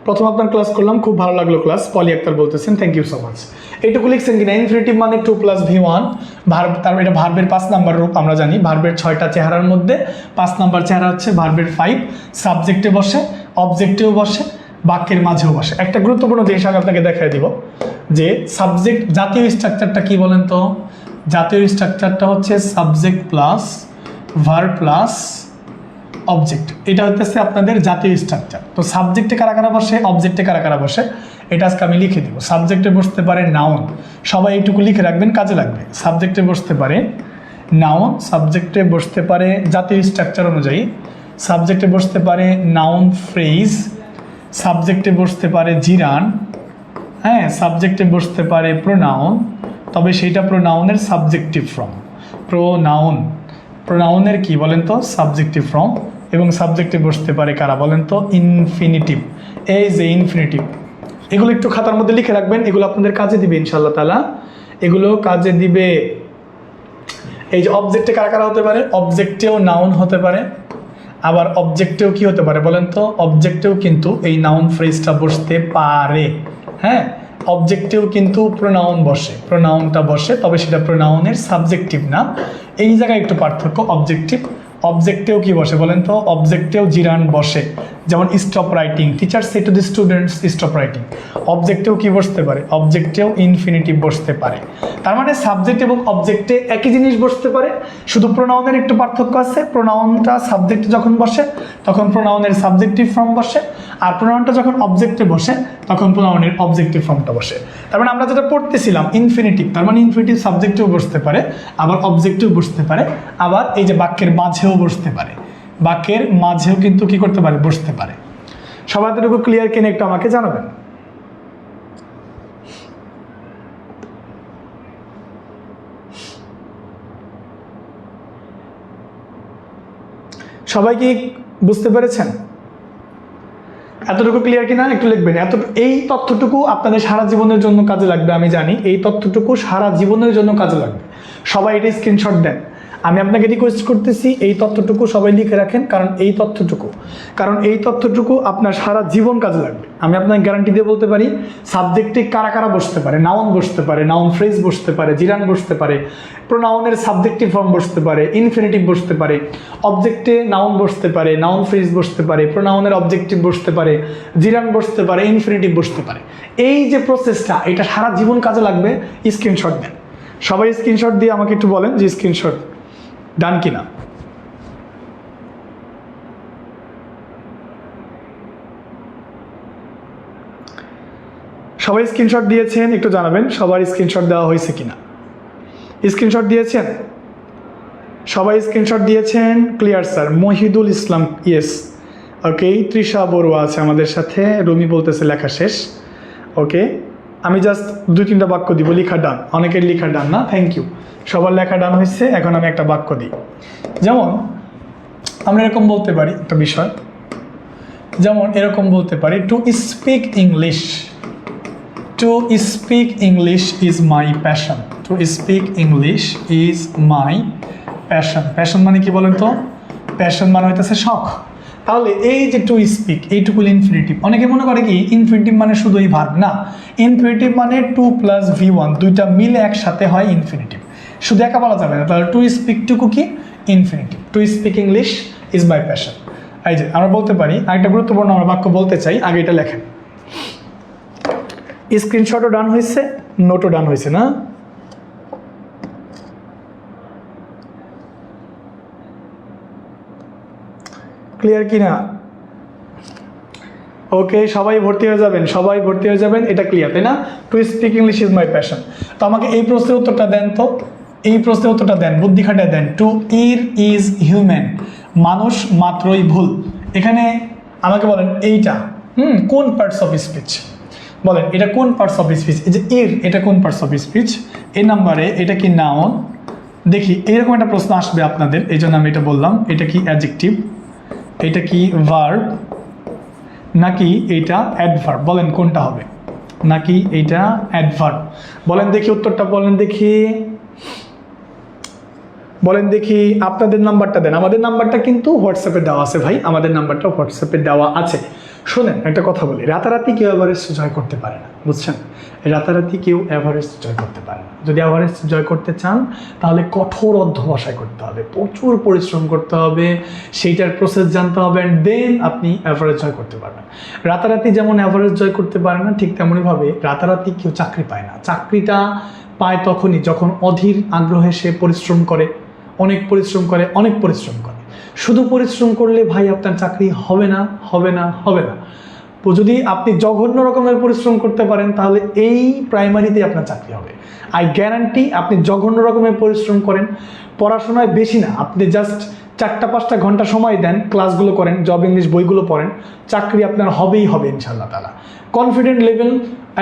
প্রথম আপনার ক্লাস করলাম, খুব ভালো লাগলো ক্লাস। পলি আক্তার বলতেছেন, থ্যাংক ইউ সো মাচ। এইটুকু লিখছেন কিনা, ইনফিনিটিভ মানে 2 + V1, ভার্ব, তারপর এটা ভার্বের 5 নাম্বার রূপ। আমরা জানি ভার্বের 6টা চেহারার মধ্যে 5 নাম্বার চেহারা হচ্ছে ভার্বের 5। সাবজেক্টে বসে, অবজেক্টেও বসে, বাক্যের মাঝেও বসে। একটা গুরুত্বপূর্ণ জিনিস আমি আপনাকে দেখাই দিব, যে সাবজেক্ট জাতীয় স্ট্রাকচারটা কি বলেন তো? জাতীয় স্ট্রাকচারটা হচ্ছে subject plus verb plus object. এটা হচ্ছে আপনাদের জাতীয় স্ট্রাকচার। তো সাবজেক্টে কারা কারা বসে, অবজেক্টে কারা কারা বসে, এটা আজকে আমি লিখে দিব। সাবজেক্টে বসতে পারে নাউন, সবাই এইটুকু লিখে রাখবেন, কাজে লাগবে। সাবজেক্টে বসতে পারে নাউন, সাবজেক্টে বসতে পারে জাতীয় স্ট্রাকচার অনুযায়ী, সাবজেক্টে বসতে পারে নাউন ফ্রেজ, সাবজেক্টে বসতে পারে জিরান, হ্যাঁ, সাবজেক্টে বসতে পারে প্রোনাউন, তবে সেইটা প্রোনাউনের সাবজেক্টিভ ফর্ম। প্রোনাউনের কি বলেন তো? Subjective form. এবং সাবজেক্টে বসতে পারে কারা বলেন তো? ইনফিনিটিভ। এই যে ইনফিনিটিভ, এগুলো একটু খাতার মধ্যে লিখে রাখবেন, এগুলো আপনাদের কাজে দিবে ইনশাআল্লাহ তাআলা, এগুলো কাজে দিবে। এই যে অবজেক্টে কারা কারা হতে পারে? অবজেক্টেও নাউন হতে পারে, আবার অবজেক্টেও কি হতে পারে বলেন তো? অবজেক্টেও কিন্তু এই নাউন ফ্রেজটা বসতে পারে। হ্যাঁ, অবজেক্টেও কিন্তু প্রোনাউন বসে, প্রোনাউনটা বসে, তবে সেটা প্রোনাউনের সাবজেক্টিভ না। এই জায়গায় একটু পার্থক্য। অবজেক্টেও কি বসে বলেন তো? অবজেক্টেও জিরান বসে, যেমন stop writing, teacher say to the students stop writing. অবজেক্টেও কি বসতে পারে? অবজেক্টেও ইনফিনিটিভ বসতে পারে। তার মানে সাবজেক্ট এবং অবজেক্টে একই জিনিস বসতে পারে, শুধু প্রোনাউনের একটু পার্থক্য আছে। প্রোনাউনটা সাবজেক্টে যখন বসে তখন প্রোনাউনের সাবজেক্টিভ ফর্ম বসে, আর প্রোনাউনটা যখন অবজেক্টে বসে তখন প্রোনাউনের অবজেক্টিভ ফর্মটা বসে। তার মানে আমরা যেটা পড়তেছিলাম ইনফিনিটিভ, তার মানে ইনফিনিটিভ সাবজেক্টেও বসতে পারে, আবার অবজেক্টেও বসতে পারে, আবার এই যে বাক্যের মাঝেও বসতে পারে, বাক্যের মাঝেও কিন্তু কি করতে পারে? বসতে পারে। সবাই এতটুকু ক্লিয়ার কিনা একটু আমাকে জানাবেন। সবাই কি বুঝতে পেরেছেন? এতটুকু ক্লিয়ার কিনা একটু লিখবেন। এই তথ্যটুকু আপনাদের সারা জীবনের জন্য কাজে লাগবে, আমি জানি এই তথ্যটুকু সারা জীবনের জন্য কাজে লাগবে। সবাই এটা স্ক্রিনশট দেন। আমি আপনাকে রিকোয়েস্ট করতেছি এই তথ্যটুকু সবাই লিখে রাখেন, কারণ এই তথ্যটুকু আপনার সারা জীবন কাজে লাগবে। আমি আপনাকে গ্যারান্টি দিয়ে বলতে পারি, সাবজেক্টে কারা কারা বসতে পারে? নাউন বসতে পারে, নাউন ফ্রেজ বসতে পারে, জিরান বসতে পারে, প্রোনাউনের সাবজেক্টিভ ফর্ম বসতে পারে, ইনফিনিটিভ বসতে পারে, অবজেক্টে নাউন বসতে পারে, নাউন ফ্রেজ বসতে পারে, প্রোনাউনের অবজেক্টিভ বসতে পারে, জিরান বসতে পারে, ইনফিনিটিভ বসতে পারে। এই যে প্রসেসটা, এটা সারা জীবন কাজে লাগবে। স্ক্রিনশট দেন সবাই, স্ক্রিনশট দিয়ে আমাকে একটু বলেন যে স্ক্রিনশট ডান কিনা। সবাই স্ক্রিনশট দিয়েছেন একটু জানাবেন, সবার স্ক্রিনশট দেওয়া হয়েছে কিনা। স্ক্রিনশট দিয়েছেন সবাই? স্ক্রিনশট দিয়েছেন? Clear sir. Mohidul Islam, yes. Okay, Trisha Barua আছে আমাদের সাথে, রুমি বলতেছে লেখা শেষ। ওকে, আমি জাস্ট 2-3টা বাক্য দিব, লেখা ডান। অনেকের লেখা ডান না, থ্যাংক ইউ। সবার লেখা ডান হয়েছে। এখন আমি একটা বাক্য দিই, যেমন আমরা এরকম বলতে পারি একটা বিষয়, যেমন এরকম বলতে পারি, to speak English, to speak English is my passion. To speak English is my passion. Passion মানে কি বলেন তো? প্যাশন মানে হইতেছে শখ। তাহলে এই যে টু স্পিক, এইটুকু ইনফিনিটিভ। অনেকে মনে করে কি ইনফিনিটিভ মানে শুধু এই ভার্ব, না। ইনফিনিটিভ মানে 2 + V1, দুইটা মিলে একসাথে হয় ইনফিনিটিভ। শুধু একা বলা যাবে না। তাহলে টু স্পিক টুকু কি? Infinitive. To speak English is my passion. এই যে আমরা বলতে পারি, আরেকটা গুরুত্বপূর্ণ আমরা বাক্য বলতে চাই, আগে এটা লেখেন। স্ক্রিনশটও ডান হয়েছে, নোটও ডান হয়েছে না? ক্লিয়ার কি না? ওকে, সবাই ভর্তি হয়ে যাবেন, সবাই ভর্তি হয়ে যাবেন, এটা ক্লিয়ার, তাই না? To speak English is my passion. তো আমাকে এই প্রশ্নের উত্তরটা দেন তো, এই প্রশ্নের উত্তরটা দেন, বুদ্ধি খাটায় দেন। টু ইর ইজ হিউম্যান, মানুষ মাত্রই ভুল। এখানে আমাকে বলেন এইটা কোন পার্টস অফ স্পিচ, বলেন এটা কোন পার্টস অফ স্পিচ? এই যে ইর, এটা কোন পার্টস অফ স্পিচ? এই নাম্বারে এটা কি নাউন? দেখি এইরকম একটা প্রশ্ন আসবে আপনাদের, এই জন্য আমি এটা বললাম। এটা কি অ্যাডজেক্টিভ, এটা কি ভার্ব, নাকি এটা অ্যাডভার্ব? বলেন কোনটা হবে? নাকি এটা অ্যাডভার্ব? বলেন দেখি উত্তরটা, বলেন দেখি, বলেন দেখি। আপনাদের নাম্বারটা দেন, আমাদের নাম্বারটা কিন্তু হোয়াটসঅ্যাপে দেওয়া আছে ভাই, আমাদের নাম্বারটা হোয়াটসঅ্যাপে দেওয়া আছে। শোনেন একটা কথা বলি, রাতারাতি কেউ এভারেস্ট জয় করতে পারে না, বুঝছেন? রাতারাতি কেউ এভারেস্ট জয় করতে পারে না। যদি এভারেস্ট জয় করতে চান তাহলে কঠোর অধ্যবসায় করতে হবে, প্রচুর পরিশ্রম করতে হবে, সেইটার প্রসেস জানতে হবে, অ্যান্ড দেন আপনি এভারেস্ট জয় করতে পারবেন। রাতারাতি যেমন এভারেস্ট জয় করতে পারে না, ঠিক তেমনইভাবে রাতারাতি কেউ চাকরি পায় না। চাকরিটা পায় তখনই যখন অধীর আগ্রহে সে পরিশ্রম করে, অনেক পরিশ্রম করে, অনেক পরিশ্রম করে। শুধু পরিশ্রম করলে ভাই আপনার চাকরি হবে না, হবে না, হবে না। তো যদি আপনি জঘন্য রকমের পরিশ্রম করতে পারেন তাহলে এই প্রাইমারিতে আপনার চাকরি হবে। আই গ্যারান্টি আপনি জঘন্য রকমের পরিশ্রম করেন, পড়াশোনায় বেশি না, আপনি জাস্ট 4-5 ঘন্টা সময় দেন, ক্লাসগুলো করেন, জব ইংলিশ বইগুলো পড়েন, চাকরি আপনার হবেই হবে ইনশাআল্লাহ তাআলা। কনফিডেন্ট লেভেল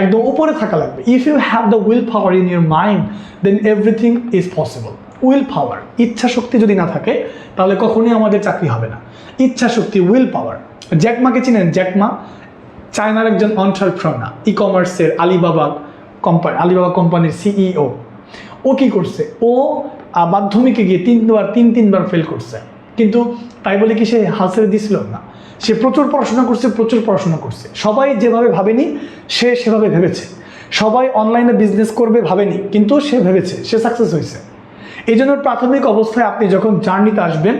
একদম উপরে থাকা লাগবে। If you have the will power in your mind then everything is possible. Will power, ইচ্ছা শক্তি যদি না থাকে তাহলে কখনোই আমাদের চাকরি হবে না। ইচ্ছা শক্তি, উইল পাওয়ার। জ্যাকমাকে চিনেন? জ্যাকমা চায়নার একজন এন্টারপ্রেনার, ই কমার্সের আলিবাবা কোম্পানির সিইও। ও কি করছে? ও মাধ্যমিকে গিয়ে তিনবার ফেল করছে, কিন্তু তাই বলে কি সে হাল ছেড়ে দিছিল না। সে প্রচুর পড়াশোনা করছে, প্রচুর পড়াশোনা করছে। সবাই যেভাবে ভাবেনি সে সেভাবে ভেবেছে। সবাই অনলাইনে বিজনেস করবে ভাবেনি, কিন্তু সে ভেবেছে, সে সাকসেস হয়েছে। এই জন্য প্রাথমিক অবস্থায় আপনি যখন জার্নিতে আসবেন,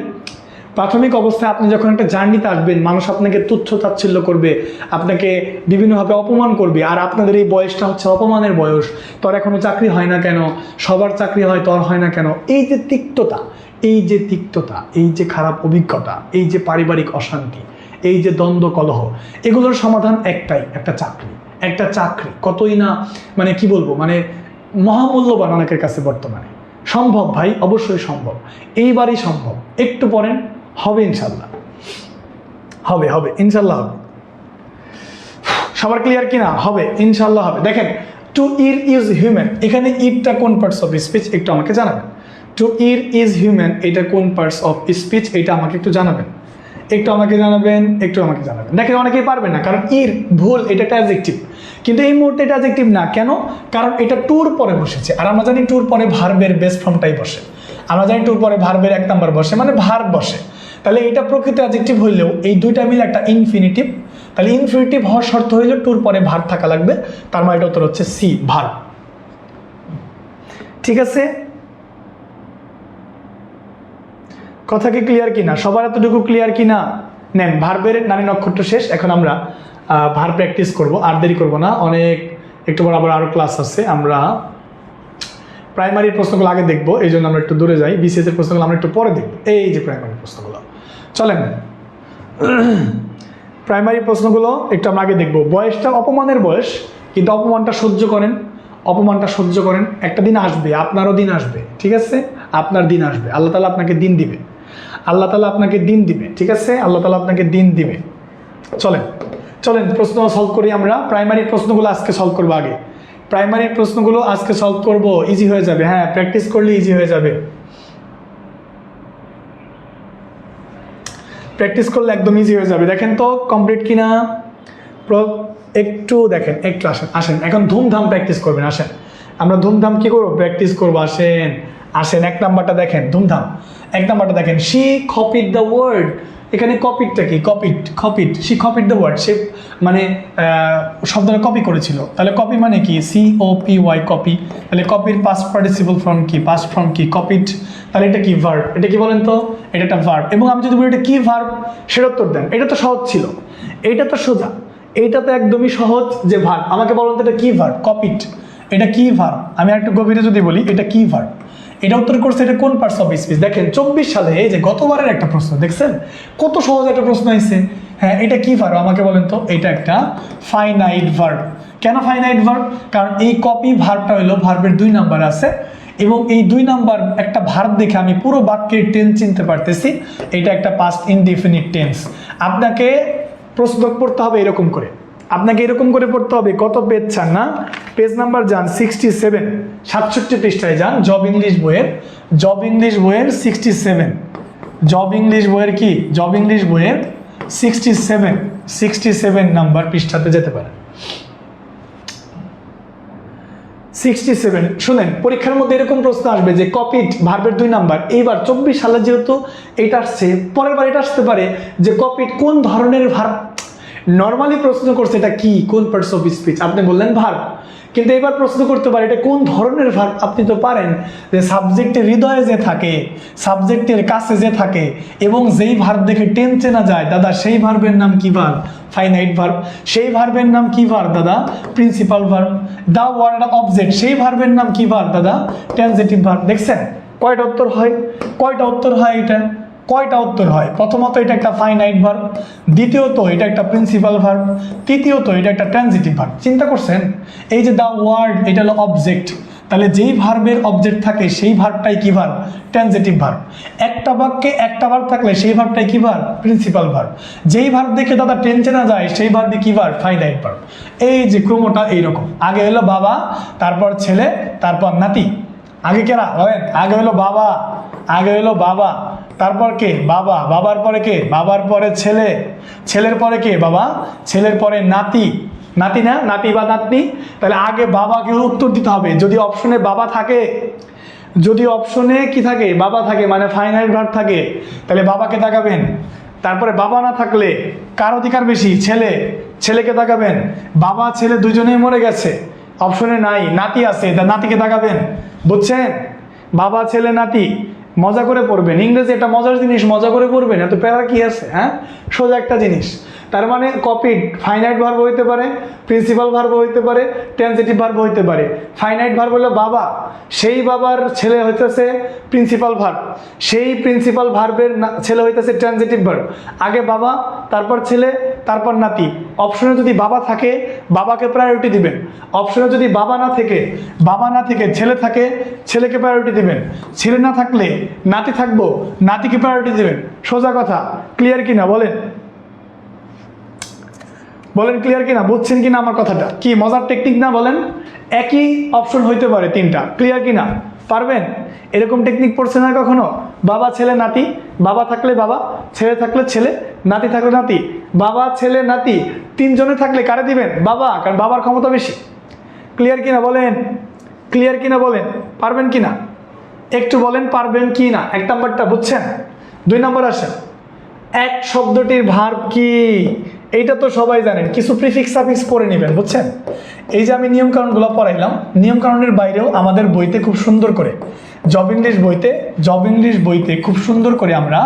একটা জার্নিতে আসবেন, মানুষ আপনাকে তুচ্ছ তাচ্ছিল্য করবে, আপনাকে বিভিন্নভাবে অপমান করবে। আর আপনাদের এই বয়সটা হচ্ছে অপমানের বয়স। তোর এখনো চাকরি হয় না কেন? সবার চাকরি হয়, তোর হয় না কেন? এই যে তিক্ততা, এই যে খারাপ অভিজ্ঞতা, এই যে পারিবারিক অশান্তি, এই যে দ্বন্দ্ব কলহ, এগুলোর সমাধান একটাই, একটা চাকরি। কতই না মানে কি বলবো, মানে মহামূল্যবান অনেকের কাছে বর্তমানে। সম্ভব ভাই, অবশ্যই সম্ভব, এইবারই সম্ভব। একটু পরেন, হবে ইনশাল্লাহ, হবে ইনশাল্লাহ হবে। সবার ক্লিয়ার কিনা? হবে ইনশাল্লাহ হবে। দেখেন, টু ইর ইজ হিউম্যান, এখানে ইরটা কোন পার্টস অফ স্পিচ একটু আমাকে জানাবেন। টু ইর ইজ হিউম্যান, এটা কোন পার্টস অফ স্পিচ, এটা আমাকে একটু জানাবেন, একটু আমাকে জানাবেন। দেখেন অনেকেই পারবেন না, কারণ ইর ভুল, এটা একটা অ্যাডজেক্টিভ, কিন্তু এই মুহূর্তে এটা অ্যাডজেক্টিভ না। কেন? কারণ এটা টুর পরে বসেছে, আর আমরা জানি টুর পরে ভার্বের বেস ফর্মটাই বসে। আমরা জানি টুর পরে ভার্বের 1 নাম্বার বসে, মানে ভার্ব বসে। তাহলে এটা প্রকৃত অ্যাডজেক্টিভ হইলেও এই দুইটা মিলে একটা ইনফিনিটিভ। তাহলে ইনফিনিটিভ হওয়ার শর্ত হইলে টুর পরে ভার্ব থাকা লাগবে। তার মানে এটা উত্তর হচ্ছে সি, ভার্ব। ঠিক আছে, কথা কি ক্লিয়ার কিনা? সবার এতটুকু ক্লিয়ার কিনা? নেন, ভার্বের নারী নক্ষত্র শেষ। এখন আমরা ভার্ব প্র্যাকটিস করব, আর দেরি করবো না, অনেক একটু পর আবার আরো ক্লাস আছে। আমরা প্রাইমারির প্রশ্নগুলো আগে দেখবো, এই জন্য আমরা একটু দূরে যাই। বিসিএস এর প্রশ্নগুলো আমরা একটু পরে দেখবো। এই যে প্রাইমারি প্রশ্নগুলো, চলেন প্রাইমারি প্রশ্নগুলো একটু আমরা আগে দেখবো। বয়সটা অপমানের বয়স, কিন্তু অপমানটা সহ্য করেন। একটা দিন আসবে, আপনারও দিন আসবে, ঠিক আছে? আপনার দিন আসবে, আল্লাহ তাআলা আপনাকে দিন দিবে, ঠিক আছে? আল্লাহ তাআলা আপনাকে দিন দিবে। চলেন প্রশ্ন সলভ করি আমরা। প্রাইমারির প্রশ্নগুলো আজকে সলভ করবো। আগে প্রাইমারির প্রশ্নগুলো আজকে সলভ করব, ইজি হয়ে যাবে। হ্যাঁ, প্র্যাকটিস করলে ইজি হয়ে যাবে, প্র্যাকটিস করলে একদম ইজি হয়ে যাবে। দেখেন তো কমপ্লিট কিনা, একটু দেখেন, একটু আসেন এখন ধুমধাম প্র্যাকটিস করবেন। আসেন আমরা ধুমধাম কি করবো, প্র্যাকটিস করবো। আসেন 1 নাম্বারটা দেখেন, ধুমধাম 1 নাম্বারটা দেখেন। শি কপিড দ্য ওয়ার্ড, এখানে কপিডটা কি? Copied, she copied the word, সে মানে শব্দটা কপি করেছিল। তাহলে কপি মানে কি? COPY, copy. তাহলে কপির পাস্ট পার্টিসিপল ফর্ম কি? কপিড। তাহলে এটা কি? ভার্ব। এটা কি বলেন তো? এটা একটা ভার্ব। এবং আমি যদি বলি এটা কি ভার্ব, সেটা উত্তর দেন। এটা তো সহজ ছিল, এইটা তো সোজা, এইটা তো একদমই সহজ যে ভার্ব। আমাকে বলেন তো এটা কি ভার্ব? কপিড। এটা কি ভার্ব? আমি একটু গভীরে যদি বলি, এটা কি ভার্ব? এটা উত্তর করছে এটা কোন পার্টস অফ স্পিচ। দেখেন 24 সালে, এই যে গতবারের একটা প্রশ্ন দেখছেন, কত সহজ একটা প্রশ্ন হয়েছে। হ্যাঁ, এটা কি ভার্ব আমাকে বলেন তো? এটা একটা ফাইনাইট ভার্ব। কেন ফাইনাইট ভার্ব? কারণ এই কপি ভার্বটা হলো ভার্বের 2 নাম্বার আছে, এবং এই 2 নাম্বার একটা ভার্ব দেখে আমি পুরো বাক্যের টেন্স চিনতে পারতেছি। এটা একটা পাস্ট ইনডিফিনিট টেন্স। আপনাকে প্রশ্ন পড়তে হবে এরকম করে, আপনাকে এরকম করে পড়তে হবে। কত পেজ চান? না, পেজ নাম্বার যান 67, 67 পৃষ্ঠায় যান। জব ইংলিশ বইয়ের 67, জব ইংলিশ বইয়ের কি, জব ইংলিশ বইয়ের 67 নাম্বার পৃষ্ঠাতে যেতে পারে। 67 শুনেন, পরীক্ষার মধ্যে এরকম প্রশ্ন আসবে যে কপিড ভার্বের 2 নাম্বার। এইবার 24 সালে যেহেতু এটা আসছে, পরের বার এটা আসতে পারে যে কপিড কোন ধরনের ভার্ব। নর্মালি প্রশ্ন করছে এটা কি, কোন পার্টস অফ স্পিচ, আপনি বললেন ভার্ব। কিন্তু এবার প্রশ্ন করতে পারে এটা কোন ধরনের ভার্ব। আপনি তো পারেন যে সাবজেক্টের হৃদয়ে যে থাকে, সাবজেক্টের কাছে যে থাকে, এবং যেই ভার্ব দেখে টেন্স চেনা যায়, দাদা সেই ভার্বের নাম কি ভার্ব? Finite verb. সেই ভার্বের নাম কি ভার্ব দাদা? Principal verb. The word object, সেই ভার্বের নাম কি ভার্ব দাদা? Transitive verb. দেখছেন কয়টা উত্তর হয়? কয়টা উত্তর হয় এটা? কয়টা উত্তর হয়? প্রথমত এটা একটা ফাইনাইট ভার্ব, দ্বিতীয়ত এটা একটা প্রিন্সিপাল ভার্ব, তৃতীয়ত এটা একটা ট্রানজিটিভ ভার্ব। চিন্তা করছেন? এই যে দা ওয়ার্ড, এটা হলো অবজেক্ট, তাহলে যেই ভার্বের অবজেক্ট থাকে সেই ভার্বটাই কি ভার্ব? Transitive verb. একটা বাক্যে একটা ভার্ব থাকলে সেই ভার্বটাই কি ভার্ব? Principal verb. যেই ভার্ব দেখে দাদা টেন্স চেনা যায় সেই ভার্বই কি ভার্ব? Finite verb. এই যে ক্রমটা এইরকম, আগে হলো বাবা, তারপর ছেলে, তারপর নাতি। আগে কেরা বলেন? আগে হলো বাবা, আগে হলো বাবা, তারপর কে? বাবা, বাবার পরে কে? বাবার পরে ছেলে, ছেলের পরে কে? বাবা, ছেলের পরে নাতি, নাতি না, নাতি বা নাতনি। তাহলে আগে বাবাকে উত্তর দিতে হবে। যদি অপশনে বাবা থাকে, যদি অপশনে কি থাকে? বাবা থাকে, মানে ফাইনাইট ভার্ব থাকে, তাহলে বাবাকে তাকাবেন। তারপরে বাবা না থাকলে কার অধিকার বেশি? ছেলে, ছেলেকে তাকাবেন। বাবা ছেলে দুজনেই মরে গেছে, অপশনে নাই, নাতি আছে, তা নাতিকে তাকাবেন। বুঝছেন? বাবা ছেলে নাতি, মজা করে পড়বেন। ইংরেজি একটা মজার জিনিস, মজা করে পড়বেন, এত প্যারা কি আছে? হ্যাঁ, সোজা একটা জিনিস। তার মানে কপিড ফাইনাইট ভার্ব হইতে পারে, প্রিন্সিপাল ভার্ব হইতে পারে, ট্রানজিটিভ ভার্ব হইতে পারে। ফাইনাইট ভার্ব হলো বাবা, সেই বাবার ছেলে হইতেছে প্রিন্সিপাল ভার্ব, সেই প্রিন্সিপাল ভার্বের ছেলে হইতেছে ট্রানজিটিভ ভার্ব। আগে বাবা, তারপর ছেলে, তারপর নাতি। অপশনে যদি বাবা থাকে বাবাকে প্রায়োরিটি দিবেন, অপশনে যদি বাবা না থেকে, বাবা না থেকে ছেলে থাকে, ছেলেকে প্রায়োরিটি দিবেন। ছেলে না থাকলে নাতি থাকবো, নাতিকে প্রায়োরিটি দিবেন। সোজা কথা। ক্লিয়ার কিনা বলেন? বলেন ক্লিয়ার কিনা? বুঝছেন কিনা আমার কথাটা? কি মজার টেকনিক না বলেন? একই অপশন হইতে পারে 3টা। ক্লিয়ার কিনা? পারবেন? এরকম টেকনিক পড়ছে না কখনো? বাবা ছেলে নাতি, বাবা থাকলে বাবা, ছেলে থাকলে ছেলে, নাতি থাকলে নাতি। বাবা ছেলে নাতি 3 জনে থাকলে কারে দিবেন? বাবা, কারণ বাবার ক্ষমতা বেশি। ক্লিয়ার কিনা বলেন? ক্লিয়ার কিনা বলেন? পারবেন কিনা একটু বলেন, পারবেন কি না? 1 নাম্বারটা বুঝছেন? 2 নাম্বার আসেন। এক শব্দটির ভার্ব কি? এইটা তো সবাই জানেন, কিছু প্রিফিক্স সাফিক্স পড়ে নেবেন। বুঝছেন? এই যে আমি নিয়মকানুনগুলো পড়াইলাম, নিয়মকানুনের বাইরেও আমাদের বইতে খুব সুন্দর করে, জব ইংলিশ বইতে, জব ইংলিশ বইতে খুব সুন্দর করে আমরা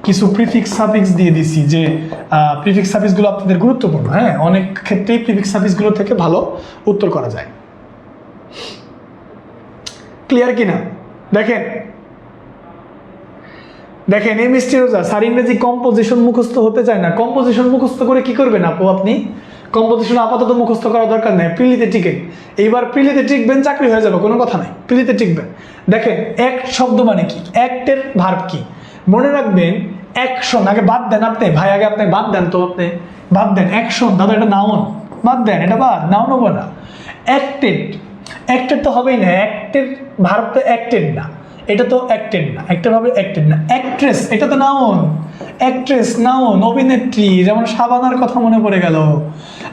কিছু প্রিফিক্স সাফিক্স দিয়ে দিছি, যে প্রিফিক্স সাফিক্সগুলো আপনাদের গুরুত্বপূর্ণ। হ্যাঁ, অনেক ক্ষেত্রেই প্রিফিক্স সাফিক্সগুলো থেকে ভালো উত্তর করা যায়। ক্লিয়ার কিনা? দেখেন দেখেন, এই মিষ্টি রোজা স্যার ইংরেজি কম্পোজিশন মুখস্থ হতে চায় না। কম্পোজিশন মুখস্থ করে কি করবেন আপু? আপনি কম্পোজিশন আপাতত মুখস্থ করার দরকার নেই, প্রিলিতে টিকেন। এইবার প্রিলিতে টিকবেন, চাকরি হয়ে যাবে, কোনো কথা নাই। প্রিলিতে টিকবেন। দেখেন, অ্যাক্ট শব্দ মানে কি? অ্যাক্টের ভার্ব কি? মনে রাখবেন, অ্যাকশন। আগে বাদ দেন আপনি ভাই, আগে আপনি বাদ দেন তো, আপনি বাদ দেন। অ্যাকশন দাদা এটা নাউন, বাদ দেন, এটা বাদ, নাউন হবো না। অ্যাক্টেড, অ্যাক্টেড তো হবেই না। অ্যাক্টের ভার্ব তো অ্যাক্টেড না, এটা তো অ্যাক্টেড না, একটা ভাবে অ্যাক্টেড না। অ্যাক্ট্রেস, এটা তো নাউন। Actress noun. অভিনেত্রী, যেমন শাবানার কথা মনে পড়ে গেল,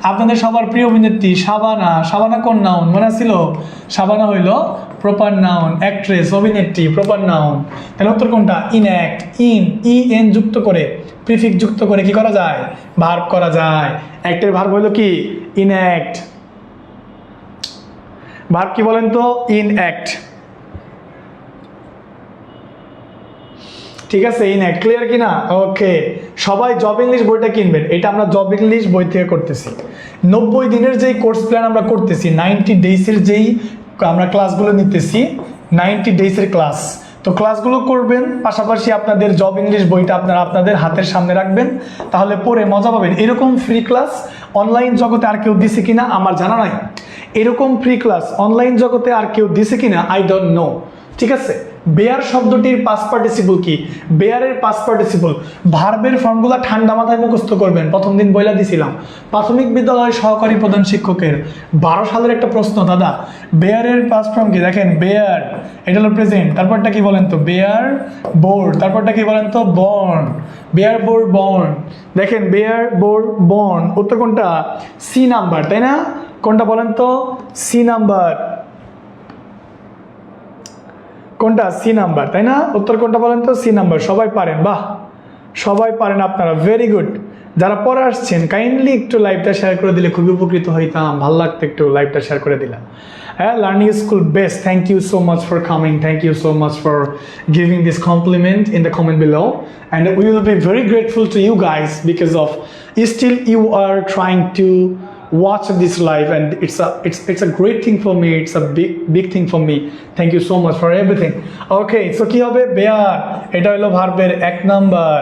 আপনাদের সবার প্রিয় অভিনেত্রী শাবানা। শাবানা কোন নাউন মনে ছিল? শাবানা হইল প্রপার নাউন। অ্যাক্ট্রেস অভিনেত্রী প্রপার নাউন। তাহলে উত্তর কোনটা? ইনঅ্যাক্ট। ইন যুক্ত করে, প্রিফিক্স যুক্ত করে কি করা যায়? ভার্ব করা যায়। অ্যাক্টের ভার্ব হইল কি? ইনঅ্যাক্ট। ভার্ব কি বলেন তো? ইনঅ্যাক্ট। ঠিক আছে, ইনঅ্যাক্ট। ক্লিয়ার কিনা? ওকে, সবাই জব ইংলিশ বইটা কিনবেন। এটা আমরা জব ইংলিশ বই থেকে করতেছি। 90 দিনের যেই কোর্স প্ল্যান আমরা করতেছি, 90 ডেইসের যেই আমরা ক্লাসগুলো নিতেছি, 90 ডেইসের ক্লাস, তো ক্লাসগুলো করবেন, পাশাপাশি আপনাদের জব ইংলিশ বইটা আপনারা আপনাদের হাতের সামনে রাখবেন, তাহলে পড়ে মজা পাবেন। এরকম ফ্রি ক্লাস অনলাইন জগতে আর কেউ দিছে কিনা আমার জানা নাই, এরকম ফ্রি ক্লাস অনলাইন জগতে আর কেউ দিছে কিনা আই ডোন্ট নো। ঠিক আছে, বেয়ার শব্দটির পাস্ট পার্টিসিপল কি? বেয়ারের পাস্ট পার্টিসিপল ভার্বের ফর্মগুলো ঠান্ডা মাথায় মুখস্থ করবেন। প্রথম দিন বইলা দিছিলাম, প্রাথমিক বিদ্যালয়ের সহকারী প্রধান শিক্ষকের 12 সালের একটা প্রশ্ন। দাদা বেয়ারের পাস্ট ফর্ম কি? দেখেন বেয়ার, এটা হলো প্রেজেন্ট, তারপরটা কি বলেন তো? বেয়ার বোর, তারপরটা কি বলেন তো? বর্ন। বেয়ার বোর বর্ন, দেখেন বেয়ার বোর বর্ন, উত্তর কোনটা? সি নাম্বার, তাই না? কোনটা বলেন তো? C number. কোনটা? সি নাম্বার, তাই না? উত্তর কোনটা বলেন তো? C number. সবাই পারেন, বাহ, সবাই পারেন আপনারা, ভেরি গুড। যারা পরে আসছেন কাইন্ডলি একটু লাইভটা শেয়ার করে দিলে খুবই উপকৃত হইতাম, ভালো লাগতো একটু লাইভটা শেয়ার করে দিলাম। হ্যাঁ, learning school best, thank you so much for coming, thank you so much for giving this compliment in the comment below, and we will be very grateful to you guys because of still you are trying to watch this live, and it's a great thing for me, it's a big thing for me. Thank you so much for everything. Okay, so কি হবে? Bear, এটা হলো ভার্বের 1 number,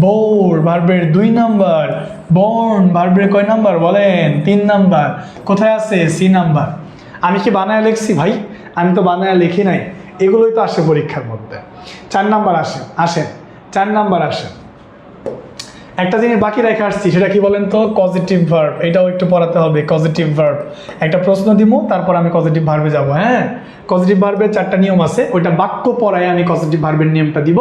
bore ভার্বের 2 number, born ভার্বের কয় number বলেন? 3 number. কোথায় আছে? C number. আমি কি বানায় লিখছি ভাই? আমি তো বানায় লিখি নাই, এগুলোই তো আসে পরীক্ষার মধ্যে। 4 নাম্বার আসেন 4 নাম্বার আসেন। একটা জিনিস বাকি রেখে আসছি, সেটা কি বলেন তো? Positive verb. এটাও একটু পড়াতে হবে, পজিটিভ ভার্ব। একটা প্রশ্ন দিব, তারপর আমি পজিটিভ ভার্বে যাব। হ্যাঁ, পজিটিভ ভার্বের 4টা নিয়ম আছে, ওইটা বাক্য পড়ায় আমি পজিটিভ ভার্বের নিয়মটা দিব।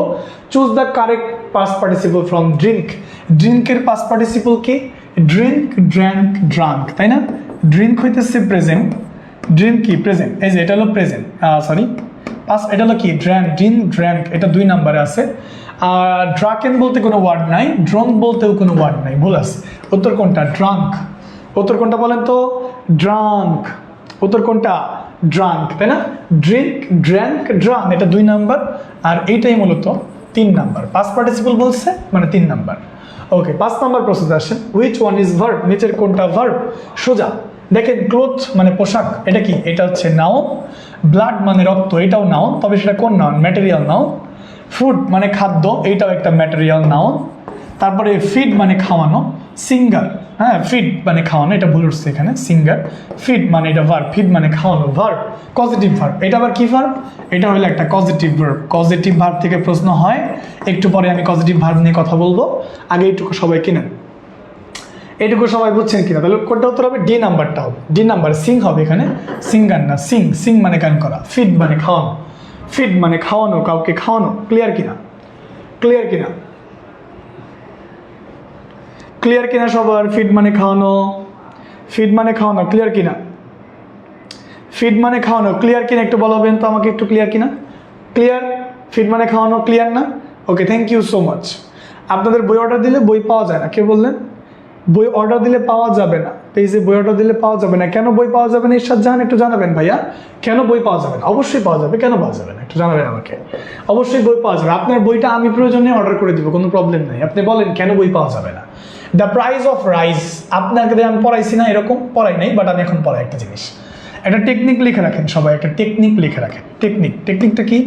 Choose the correct past participle from drink. ড্রিঙ্কের পাস্ট পার্টিসিপল কি? ড্রিঙ্ক, ড্র্যাঙ্ক, ড্রাঙ্ক, তাই না? ড্রিঙ্ক হইতেছে প্রেজেন্ট, ড্রিঙ্ক কি? প্রেজেন্ট। এই যে এটা হলো প্রেজেন্ট, সরি পাস্ট, এটা হলো কি? ড্র্যাঙ্ক, ড্রিঙ্ক, ড্র্যাঙ্ক, এটা 2 নাম্বারে আছে। আর ড্রাকেন বলতে কোনো ওয়ার্ড নাই, ড্রঙ্ক বলতেও কোনো ওয়ার্ড নাই, ভুল আছে। উত্তর কোনটা? ড্রাঙ্ক। উত্তর কোনটা বলেন তো? ড্রাঙ্ক। উত্তর কোনটা? ড্রাঙ্ক, তাই না? ড্রিঙ্ক, ড্র্যাঙ্ক, ড্রাঙ্ক, এটা 2 নাম্বার, আর এইটাই মূলত 3 নাম্বার। পাস্ট পার্টিসিপল বলছে মানে 3 নাম্বার। ওকে, 5 নাম্বার প্রশ্নে আসেন। Which one is verb? নিচের কোনটা ভার্ব? সোজা দেখেন, ক্লোথ মানে পোশাক, এটা কি? এটা হচ্ছে নাউন। ব্লাড মানে রক্ত, এটাও নাউন, তবে সেটা কোন নাউন? Material noun. ফুড মানে খাদ্য, এইটাও একটা ম্যাটেরিয়াল নাউন। তারপরে ফিড মানে খাওয়ানো। সিঙ্গার, হ্যাঁ ফিড মানে খাওয়ানো, এটা ভুল উঠছে এখানে, সিঙ্গার। ফিড মানে এটা ভার্ব, ফিড মানে খাওয়ানো, ভার্ব। পজিটিভ ভার্ব, এটা আবার কি ভার্ব? এটা হলো একটা পজিটিভ ভার্ব। পজিটিভ ভার্ব থেকে প্রশ্ন হয়, একটু পরে আমি পজিটিভ ভার্ব নিয়ে কথা বলবো, আগে এইটুকু সবাই কিনেন। এইটুকু সবাই বুঝছেন কিনা? তাহলে কোনটা উত্তর হবে? ডি নাম্বারটা হবে, ডি নাম্বার। সিং হবে এখানে, সিঙ্গার না, সিং। সিং মানে গান করা, ফিড মানে খাওয়ানো, ফিড মানে খাওয়ানো, কাউকে খাওয়ানো। ক্লিয়ার কিনা? ক্লিয়ার কিনা? ক্লিয়ার কিনা সবার? ফিড মানে খাওয়ানো, ফিড মানে খাওয়ানো, ক্লিয়ার কিনা? ফিড মানে খাওয়ানো, ক্লিয়ার কিনা? একটু বলবেন তো আমাকে, একটু ক্লিয়ার কিনা? ক্লিয়ার? ফিড মানে খাওয়ানো, ক্লিয়ার না? ওকে, থ্যাংক ইউ সো মাচ। আপনাদের বই অর্ডার দিলে বই পাওয়া যায় না, কে বললেন? বই অর্ডার দিলে পাওয়া যাবে না, পেজে বই অর্ডার দিলে পাওয়া যাবে না। কেন বই পাওয়া যাবে না? ইরশাদ জাহান একটু জানাবেন ভাইয়া, কেন বই পাওয়া যাবে না? অবশ্যই পাওয়া যাবে, কেন পাওয়া যাবে না একটু জানাবেন আমাকে। অবশ্যই বই পাওয়া যাবে, আপনার বইটা আমি প্রয়োজনে অর্ডার করে দিব, কোনো প্রবলেম নাই। আপনি বলেন কেন বই পাওয়া যাবে না? দ্য প্রাইস অফ রাইস, আপনাকে আমি পড়াইছি না এরকম? পড়াই নাই, বাট আমি এখন পড়াই একটা জিনিস। একটা টেকনিক লিখে রাখেন সবাই, একটা টেকনিক লিখে রাখেন। টেকনিকটা কি?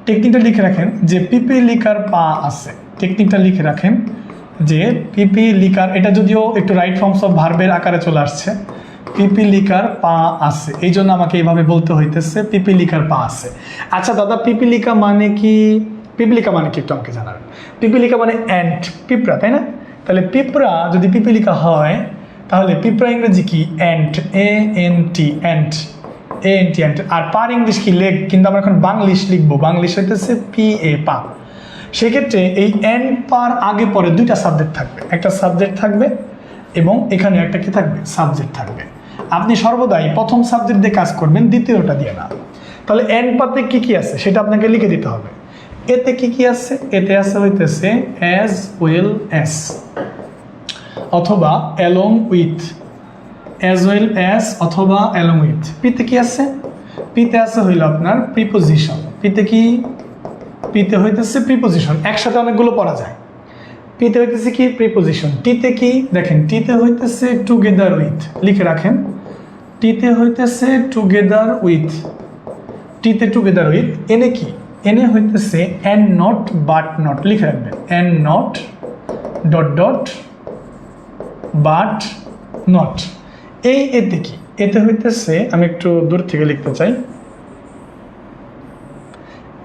টেকনিকটা লিখে রাখেন যে পিপিলিকার পা আছে। টেকনিকটা লিখে রাখেন যে পিপিলিকার, এটা যদিও একটু রাইট ফর্মস অফ ভার্বের আকারে চলে আসছে, পিপিলিকার পা আছে, এই জন্য আমাকে এইভাবে বলতে হইতেছে পিপিলিকার পা আছে। আচ্ছা দাদা, পিপিলিকা মানে কি? পিপিলিকা মানে কি একটু আমাকে জানাবেন। পিপিলিকা মানে অ্যান্ট, পিঁপড়া, তাই না? তাহলে পিঁপড়া যদি পিপিলিকা হয়, তাহলে পিঁপড়া ইংরেজি কি? Ant, ANT, ant, ANT, ant. আর পার ইংলিশ কি? লেগ, কিন্তু আমরা এখন বাংলিশ লিখবো, বাংলিশ হইতেছে PA, পা। সেক্ষেত্রে এই অ্যান্ড পার আগে পরে 2টা সাবজেক্ট থাকবে, একটা সাবজেক্ট থাকবে এবং এখানে একটা কি থাকবে? সাবজেক্ট থাকবে। আপনি সর্বদাই প্রথম সাবজেক্ট দিয়ে কাজ করবেন, দ্বিতীয়টা দিয়ে না। তাহলে অ্যান্ড পাতে কি কি আছে সেটা আপনাকে লিখে দিতে হবে। এতে কি কি আছে? এতে আছে হইতেছে অ্যাজ ওয়েল অ্যাজ, অথবা along with, as well as অথবা অ্যালং উইথ। পিতে কি আছে? পিতে আছে হইল আপনার প্রিপোজিশন। পিতে কি? পিতে হইতেছে প্রিপোজিশন, একসাথে অনেকগুলো পড়া যায়। পিতে হইতেছে কি? প্রিপোজিশন। টিতে কি? দেখেন, টিতে হইতেছে টুগেদার উইথ, লিখে রাখেন। টিতে হইতেছে টুগেদার উইথ, টিতে টুগেদার উইথ। এনে কি? এনে হইতেছে অ্যান্ড নট বাট নট, লিখে রাখবেন and not dot dot but not. এই এতে কি, এতে হইতেছে, আমি একটু দূর থেকে লিখতে চাই,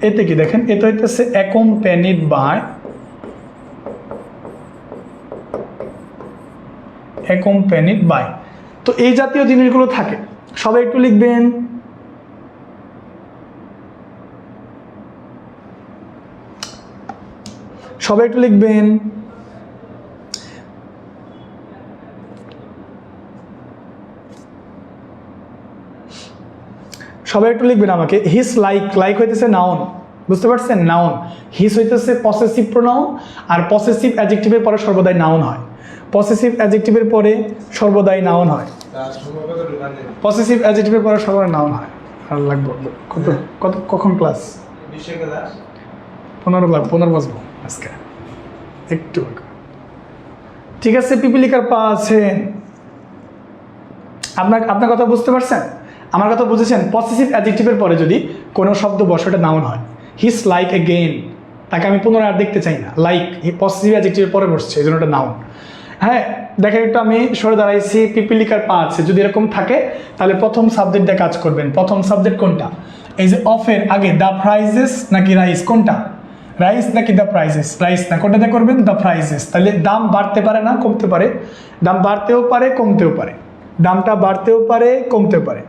এতে কি দেখেন, এতে হইতেছে অ্যাকম্প্যানিড বাই, অ্যাকম্প্যানিড বাই। তো এই জাতীয় জিনিসগুলো থাকে, সবাই একটু লিখবেন। সবাই একটু লিখবেন। সবাই একটু লিখবেন আমাকে। হিস লাইক, লাইক হইতেছে নাউন, বুঝতে পারছেন, নাউন। হিস হইতেছে পসেসিভ প্রোনাউন, আর পসেসিভ অ্যাডজেক্টিভের পরে সর্বদাই নাউন হয়। পসেসিভ অ্যাডজেক্টিভের পরে সর্বদাই নাউন হয়। পসেসিভ অ্যাডজেক্টিভের পরে সর্বদাই নাউন হয়। আর লাগবে কত কত কখন ক্লাস? 15 বাজবো আজকে একটু। ঠিক আছে, পিপিলিকার পা আছেন। আপনার কথা বুঝতে পারছেন? আমার কথা বুঝেছেন? পসেসিভ অ্যাডজেক্টিভের পরে যদি কোনো শব্দ বসে ওটা নাউন হয়। হিস লাইক এগেইন, তাকে আমি পুনরায় আর দেখতে চাই না। লাইক পসেসিভ অ্যাডজেক্টিভের পরে বসছে, এই জন্য ওটা নাউন। হ্যাঁ, দেখেন একটু আমি সরে দাঁড়াইছি, পিপিলিকার পা আছে, যদি এরকম থাকে তাহলে প্রথম সাবজেক্ট দিয়ে কাজ করবেন। প্রথম সাবজেক্ট কোনটা? এই যে অফের আগে দ্য প্রাইজেস নাকি রাইস, কোনটা? রাইস নাকি দ্য প্রাইজেস? রাইস না, কোনটাতে করবেন? The prices. তাহলে দাম বাড়তে পারে না কমতে পারে? দাম বাড়তেও পারে কমতেও পারে, দামটা বাড়তেও পারে কমতেও পারে।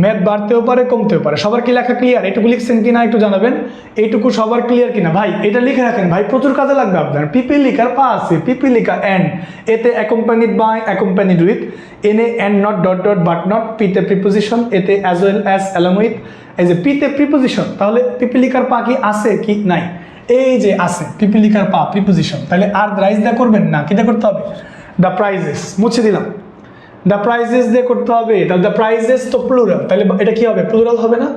ম্যাথ বাড়তেও পারে কমতেও পারে। সবার কি লেখা ক্লিয়ার? এইটুকু লিখছেন কিনা একটু জানাবেন। এইটুকু সবার ক্লিয়ার কিনা? ভাই এটা লিখে রাখেন ভাই, প্রচুর কাজে লাগবে আপনার। পিপিলিকার পা আছে, পিপিলিকা অ্যান্ড, এতে অ্যাকম্পানিড বাই, অ্যাকম্পানিড উইথ, এনে and not dot dot but not, পিতে প্রিপোজিশন, এতে as well as along with, এই যে পিতে প্রিপোজিশন। তাহলে পিপিলিকার পা কি আছে কি নাই? এই যে আছে, পিপিলিকার পা প্রিপোজিশন। তাহলে আর রাইস দা করবেন না, কিটা করতে হবে? দ্য প্রাইজেস, মুছে দিলাম। দ্য প্রাইজেস দিয়ে করতে হবে। তাহলে দ্য প্রাইজেস তো প্লুরাল, তাহলে এটা কি হবে? প্লুরাল হবে না?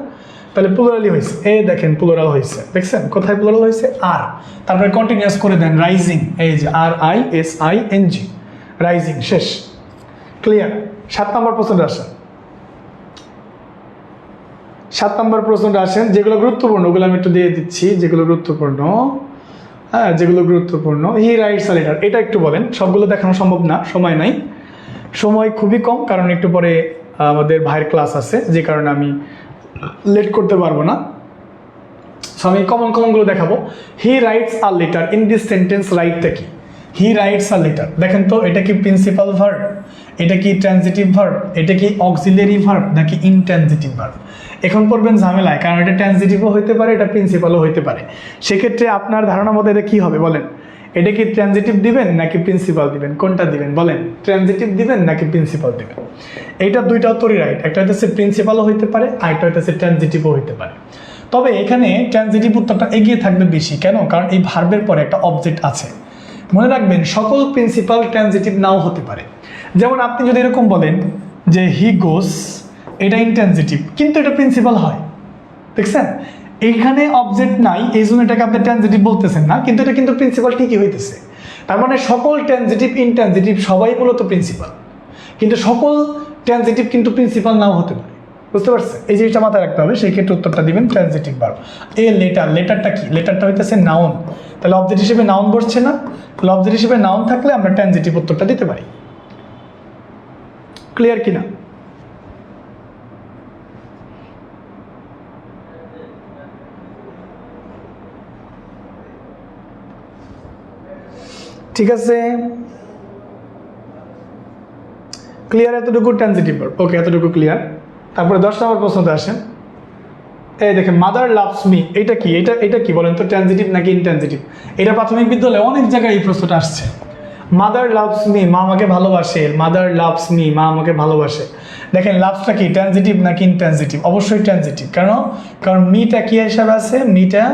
তাহলে প্লুরালই হয়েছে। এই দেখেন প্লুরাল হয়েছে, দেখছেন কোথায় প্লুরাল হয়েছে? আর তারপরে কন্টিনিউয়াস করে দেন রাইজিং, এই যে RISING, রাইজিং। শেষ, ক্লিয়ার। 7 নম্বর প্রশ্নটা আসেন। 7 নম্বর প্রশ্নটা আসেন, যেগুলো গুরুত্বপূর্ণ ওগুলো আমি একটু দিয়ে দিচ্ছি, যেগুলো গুরুত্বপূর্ণ। হ্যাঁ, যেগুলো গুরুত্বপূর্ণ। হি রাইটস আ লেটার, এটা একটু বলেন। সবগুলো দেখানো সম্ভব না, সময় নাই, সময় খুবই কম, কারণ একটু পরে আমাদের ভাইয়ের ক্লাস আছে, যে কারণে আমি লেট করতে পারবো না। সো আমি কমনগুলো দেখাবো। He writes a letter, in this sentence রাইটটা কি? হি রাইটস আ লেটার, দেখেন তো এটা কি প্রিন্সিপাল ভার্ব, এটা কি ট্রানজিটিভ ভার্ব, এটা কি অক্সিলারি ভার্ব নাকি ইনট্রানজিটিভ ভার্ব? এখন পড়বেন ঝামেলায়, কারণ এটা ট্রানজিটিভও হইতে পারে, এটা প্রিন্সিপালও হইতে পারে। সেক্ষেত্রে আপনার ধারণা মতো এটা কী হবে বলেন? এটা কি ট্রানজিটিভ দিবেন নাকি প্রিন্সিপাল দিবেন? কোনটা দিবেন বলেন? ট্রানজিটিভ দিবেন নাকি প্রিন্সিপাল দিবেন? এইটা দুইটা উত্তরই রাইট। একটা হইতেছে প্রিন্সিপালও হইতে পারে, আর একটা হইতেছে ট্রানজিটিভও হইতে পারে। তবে এখানে ট্রানজিটিভ উত্তরটা এগিয়ে থাকবে বেশি। কেন? কারণ এই ভার্বের পরে একটা অবজেক্ট আছে। মনে রাখবেন, সকল প্রিন্সিপাল ট্রানজিটিভ নাও হতে পারে। যেমন আপনি যদি এরকম বলেন যে হি গোস, এটা ইনট্রানজিটিভ, কিন্তু এটা প্রিন্সিপাল হয়, দেখছেন? এইখানে অবজেক্ট নাই, এই জন্য এটাকে আপনি ট্রানজিটিভ বলতেছেন না, কিন্তু এটা কিন্তু প্রিন্সিপাল ঠিকই হইতেছে। তার মানে সকল ট্রানজিটিভ ইনট্রানজিটিভ সবাই মূলত প্রিন্সিপাল, কিন্তু সকল ট্রানজিটিভ কিন্তু প্রিন্সিপাল নাও হতে পারে, বুঝতে পারছেন? এই জিনিসটা মাথায় রাখতে হবে। সেই ক্ষেত্রে উত্তরটা দিবেন ট্রানজিটিভ ভার্ব। এ লেটার, লেটারটা কি? লেটারটা হইতেছে নাউন, তাহলে অবজেক্ট হিসেবে নাউন বসছে না? তাহলে অবজেক্ট হিসেবে নাউন থাকলে আমরা ট্রানজিটিভ উত্তরটা দিতে পারি। ক্লিয়ার কিনা? ঠিক আছে, ক্লিয়ার? এতটুকু ট্রানজিটিভ ভার্ব, ওকে, এতটুকু ক্লিয়ার। তারপরে 10 নম্বর প্রশ্নতে আসেন। এই দেখেন, মাদার লাভস মি, এটা কি? এটা কি বলেন তো? ট্রানজিটিভ নাকি ইনট্রানজিটিভ? এটা প্রাথমিক বিদ্যালয়ে অনেক জায়গায় এই প্রশ্নটা আসছে। মাদার লাভস মি, মা আমাকে ভালোবাসে। মাদার লাভস মি, মা আমাকে ভালোবাসে। দেখেন লাভসটা কি? ট্রানজিটিভ নাকি ইনট্রানজিটিভ? অবশ্যই ট্রানজিটিভ। কারণ মিটা কি হিসাবে আছে? মিটা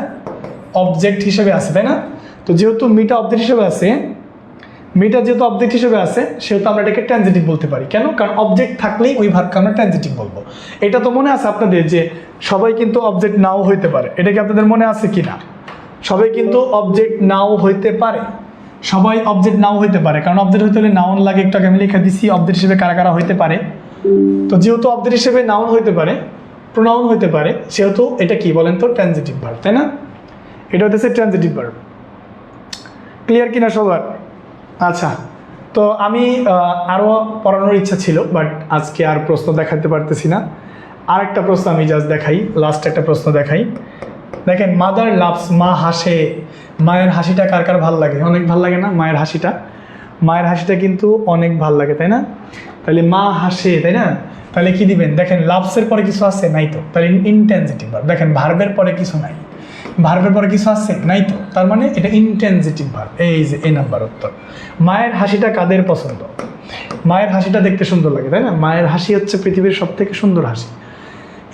অবজেক্ট হিসেবে আছে, তাই না? তো যেহেতু মিটা অবজেক্ট হিসেবে আছে, মিটা যেহেতু অবজেক্ট হিসেবে আছে, সেহেতু আমরা এটাকে ট্রানজিটিভ বলতে পারি। কেন? কারণ অবজেক্ট থাকলেই ওই ভার্বকে আমরা ট্রানজিটিভ বলবো। এটা তো মনে আছে আপনাদের যে সবাই কিন্তু অবজেক্ট নাও হইতে পারে। এটা কি আপনাদের মনে আছে কি না? সবাই কিন্তু অবজেক্ট নাও হইতে পারে, সবাই অবজেক্ট নাও হইতে পারে। কারণ অবজেক্ট হইতে হলে নাউন লাগে, একটু আগে আমি লিখে দিছি অবজেক্ট হিসেবে কারা কারা হইতে পারে। তো যেহেতু অবজেক্ট হিসেবে নাউন হইতে পারে, প্রোনাউন হইতে পারে, সেহেতু এটা কি বলেন তো? ট্রানজিটিভ ভার্ব, তাই না? এটা হচ্ছে ট্রানজিটিভ ভার্ব। ক্লিয়ার কিনা সবার? আচ্ছা, তো আমি আরও পড়ানোর ইচ্ছা ছিল, বাট আজকে আর প্রশ্ন দেখাতে পারতেছি না। আরেকটা প্রশ্ন আমি জাস্ট দেখাই, লাস্ট একটা প্রশ্ন দেখাই। দেখেন, মাদার লাভস, মা হাসে। মায়ের হাসিটা কার কার ভাল লাগে? অনেক ভাল লাগে না মায়ের হাসিটা? মায়ের হাসিটা কিন্তু অনেক ভাল লাগে, তাই না? তাহলে মা হাসে, তাই না? তাহলে কি দিবেন? দেখেন, লাভসের পরে কিছু আছে? নাই তো। তাহলে ইনট্রানজিটিভ ভার্ব। দেখেন, ভার্বের পরে কিছু নাই, ভার্বের পরে কিছু আছে? নাই তো। তার মানে এটা ইনট্রানজিটিভ ভার্ব। এই যে এই নাম্বার উত্তর। মায়ের হাসিটা কাদের পছন্দ? মায়ের হাসিটা দেখতে সুন্দর লাগে, তাই না? মায়ের হাসি হচ্ছে পৃথিবীর সব থেকে সুন্দর হাসি।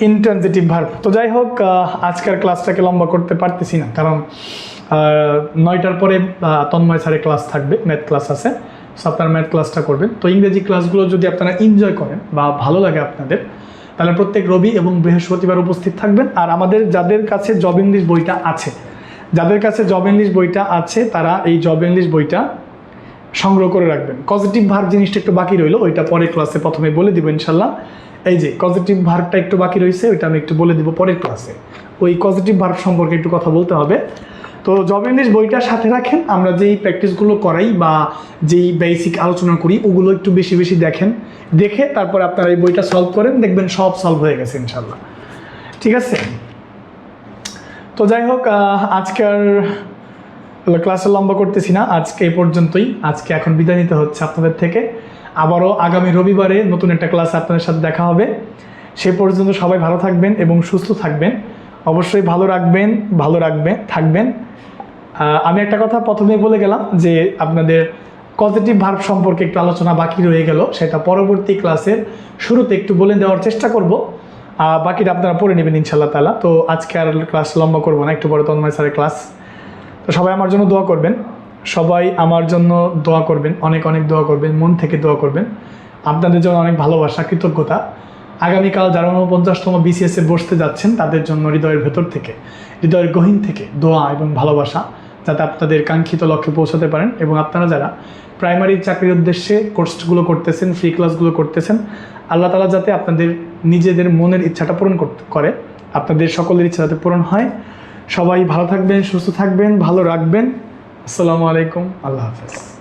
Intransitive verb. তো যাই হোক, আজকের ক্লাসটাকে লম্বা করতে পারতেছি না, কারণ 9টার পরে তন্ময় স্যারের ক্লাস থাকবে, ম্যাথ ক্লাস আছে, সো আপনারা ম্যাথ ক্লাসটা করবেন। তো ইংরেজি ক্লাসগুলো যদি আপনারা এনজয় করেন বা ভালো লাগে আপনাদের, তাহলে প্রত্যেক রবি এবং বৃহস্পতিবার উপস্থিত থাকবেন। আর আমাদের যাদের কাছে জব ইংলিশ বইটা আছে, যাদের কাছে জব ইংলিশ বইটা আছে, তারা এই জব ইংলিশ বইটা সংগ্রহ করে রাখবেন। পজিটিভ ভার্ব জিনিসটা একটু বাকি রইলো, ওইটা পরের ক্লাসে প্রথমে বলে দিব ইনশাল্লাহ। এই যে পজিটিভ ভার্বটা একটু বাকি রয়েছে, ওইটা আমি একটু বলে দিব পরের ক্লাসে। ওই পজিটিভ ভার্ব সম্পর্কে একটু কথা বলতে হবে। তো জব ইংলিশ বইটার সাথে রাখেন, আমরা যেই প্র্যাকটিসগুলো করাই বা যেই বেসিক আলোচনা করি ওগুলো একটু বেশি বেশি দেখেন, দেখে তারপরে আপনারা এই বইটা সলভ করেন, দেখবেন সব সলভ হয়ে গেছে ইনশাল্লাহ। ঠিক আছে? তো যাই হোক, আজকের ক্লাসে লম্বা করতেছি না, আজকে এই পর্যন্তই। আজকে এখন বিদায় নিতে হচ্ছে আপনাদের থেকে। আবারও আগামী রবিবারে নতুন একটা ক্লাস আপনাদের সাথে দেখা হবে। সে পর্যন্ত সবাই ভালো থাকবেন এবং সুস্থ থাকবেন। অবশ্যই ভালো থাকবেন। আমি একটা কথা প্রথমে বলে গেলাম যে আপনাদের পজিটিভ ভার্ব সম্পর্কে একটু আলোচনা বাকি রয়ে গেল, সেটা পরবর্তী ক্লাসের শুরুতে একটু বলে দেওয়ার চেষ্টা করব। বাকিটা আপনারা পড়ে নেবেন ইনশাল্লাহ তাআলা। তো আজকে আর ক্লাস লম্বা করবো না, একটু পরে তন্ময় স্যারের ক্লাস। তো সবাই আমার জন্য দোয়া করবেন, অনেক অনেক দোয়া করবেন, মন থেকে দোয়া করবেন। আপনাদের জন্য অনেক ভালোবাসা, কৃতজ্ঞতা। আগামীকাল যারা 49তম BCS বসতে যাচ্ছেন, তাদের জন্য হৃদয়ের ভেতর থেকে, হৃদয়ের গহীন থেকে দোয়া এবং ভালোবাসা, যাতে আপনাদের কাঙ্ক্ষিত লক্ষ্যে পৌঁছাতে পারেন। এবং আপনারা যারা প্রাইমারি চাকরির উদ্দেশ্যে কোর্সগুলো করতেছেন, ফ্রি ক্লাসগুলো করতেছেন, আল্লাহ তাআলা যাতে আপনাদের নিজেদের মনের ইচ্ছাটা পূরণ করে, আপনাদের সকলের ইচ্ছা যাতে পূরণ হয়। সবাই ভালো থাকবেন, সুস্থ থাকবেন, ভালো রাখবেন। আসসালামু আলাইকুম, আল্লাহ হাফেজ।